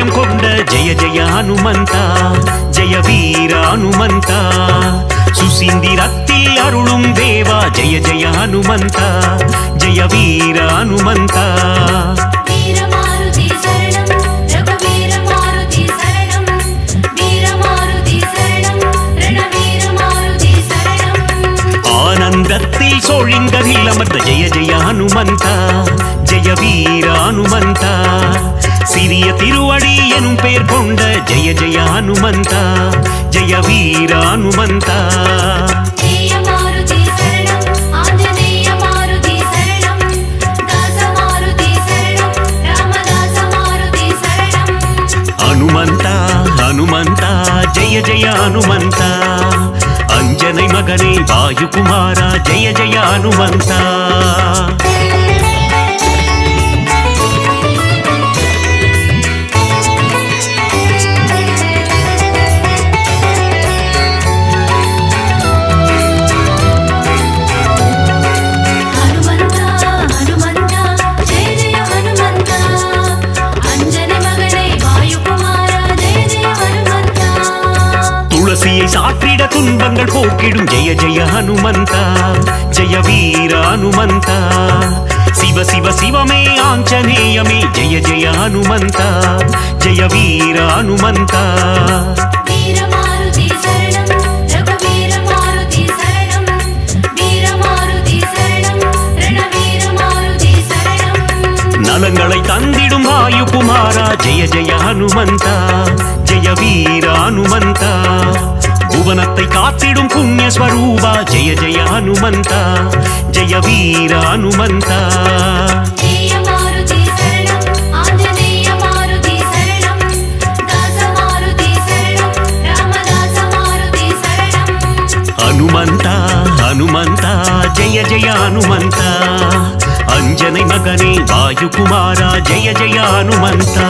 அபயம் கொண்ட ஜெய ஜெய ஹனுமந்தா ஜெய வீர ஹனுமந்தா சுசீந்திரத்தில் அருளும் தேவா ஜெய ஜெய ஹனுமந்தா ஜெய வீர ஹனுமந்தா வீரமாருதி சரணம் ரகுவீரமாருதி சரணம் வீரமாருதி சரணம் ரணவீரமாருதி சரணம் ஆனந்தத்தில் சோழிங்கரில் அமர்ந்த ஜெய ஜெய ஹனுமந்தா ஜெய வீர ஹனுமந்தா சிறிய திருவடி எனும் பெயர் கொண்ட ஜெய ஜெய ஹனுமந்தா ஜெய வீர ஹனுமந்தா ஜெயமாருதி சரணம் ஆஞ்சநேயமாருதி சரணம் தாசமாருதி சரணம் ராமதாசமாருதி சரணம் ஹனுமந்தா ஹனுமந்தா ஜெய ஜெய ஹனுமந்தா அஞ்சனை மகனே வாயுகுமாரா ஜெய ஜெய ஹனுமந்தா ஹனுமந்தா ஹனுமந்தா ஜெய ஜெய ஹனுமந்தா அஞ்சனை மகனே வாயுகுமாரா ஜெய ஜெய ஹனுமந்தா துளசியை சாற்றிட துன்பங்கள் போக்கிடும் ஜெய ஜெய ஹனுமந்தா ஜெய வீர ஹனுமந்தா சிவ சிவ சிவமே ஆஞ்சநேயமே ஜெய ஜெய ஹனுமந்தா ஜெய வீர ஹனுமந்தா வீரமாருதி சரணம் ரகுவீரமாருதி சரணம் வீரமாருதி சரணம் ரணவீரமாருதி சரணம் நலங்களை தந்திடும் வாயுகுமாரா ஜெய ஜெய ஹனுமந்தா ஜெய வீர ஹனுமந்தா புவனத்தை காத்திடும் புண்ணியஸ்வரூபா ஜெய ஜெய ஹனுமந்தா ஜெய வீர ஹனுமந்தா ஜெயமாருதி சரணம் ஆஞ்சநேயமாருதி சரணம் தாசமாருதி சரணம் ராமதாசமாருதி சரணம் ஹனுமந்தா ஹனுமந்தா ஜெய ஜெய ஹனுமந்தா அஞ்சனை மகனே வாயுகுமாரா ஜெய ஜெய ஹனுமந்தா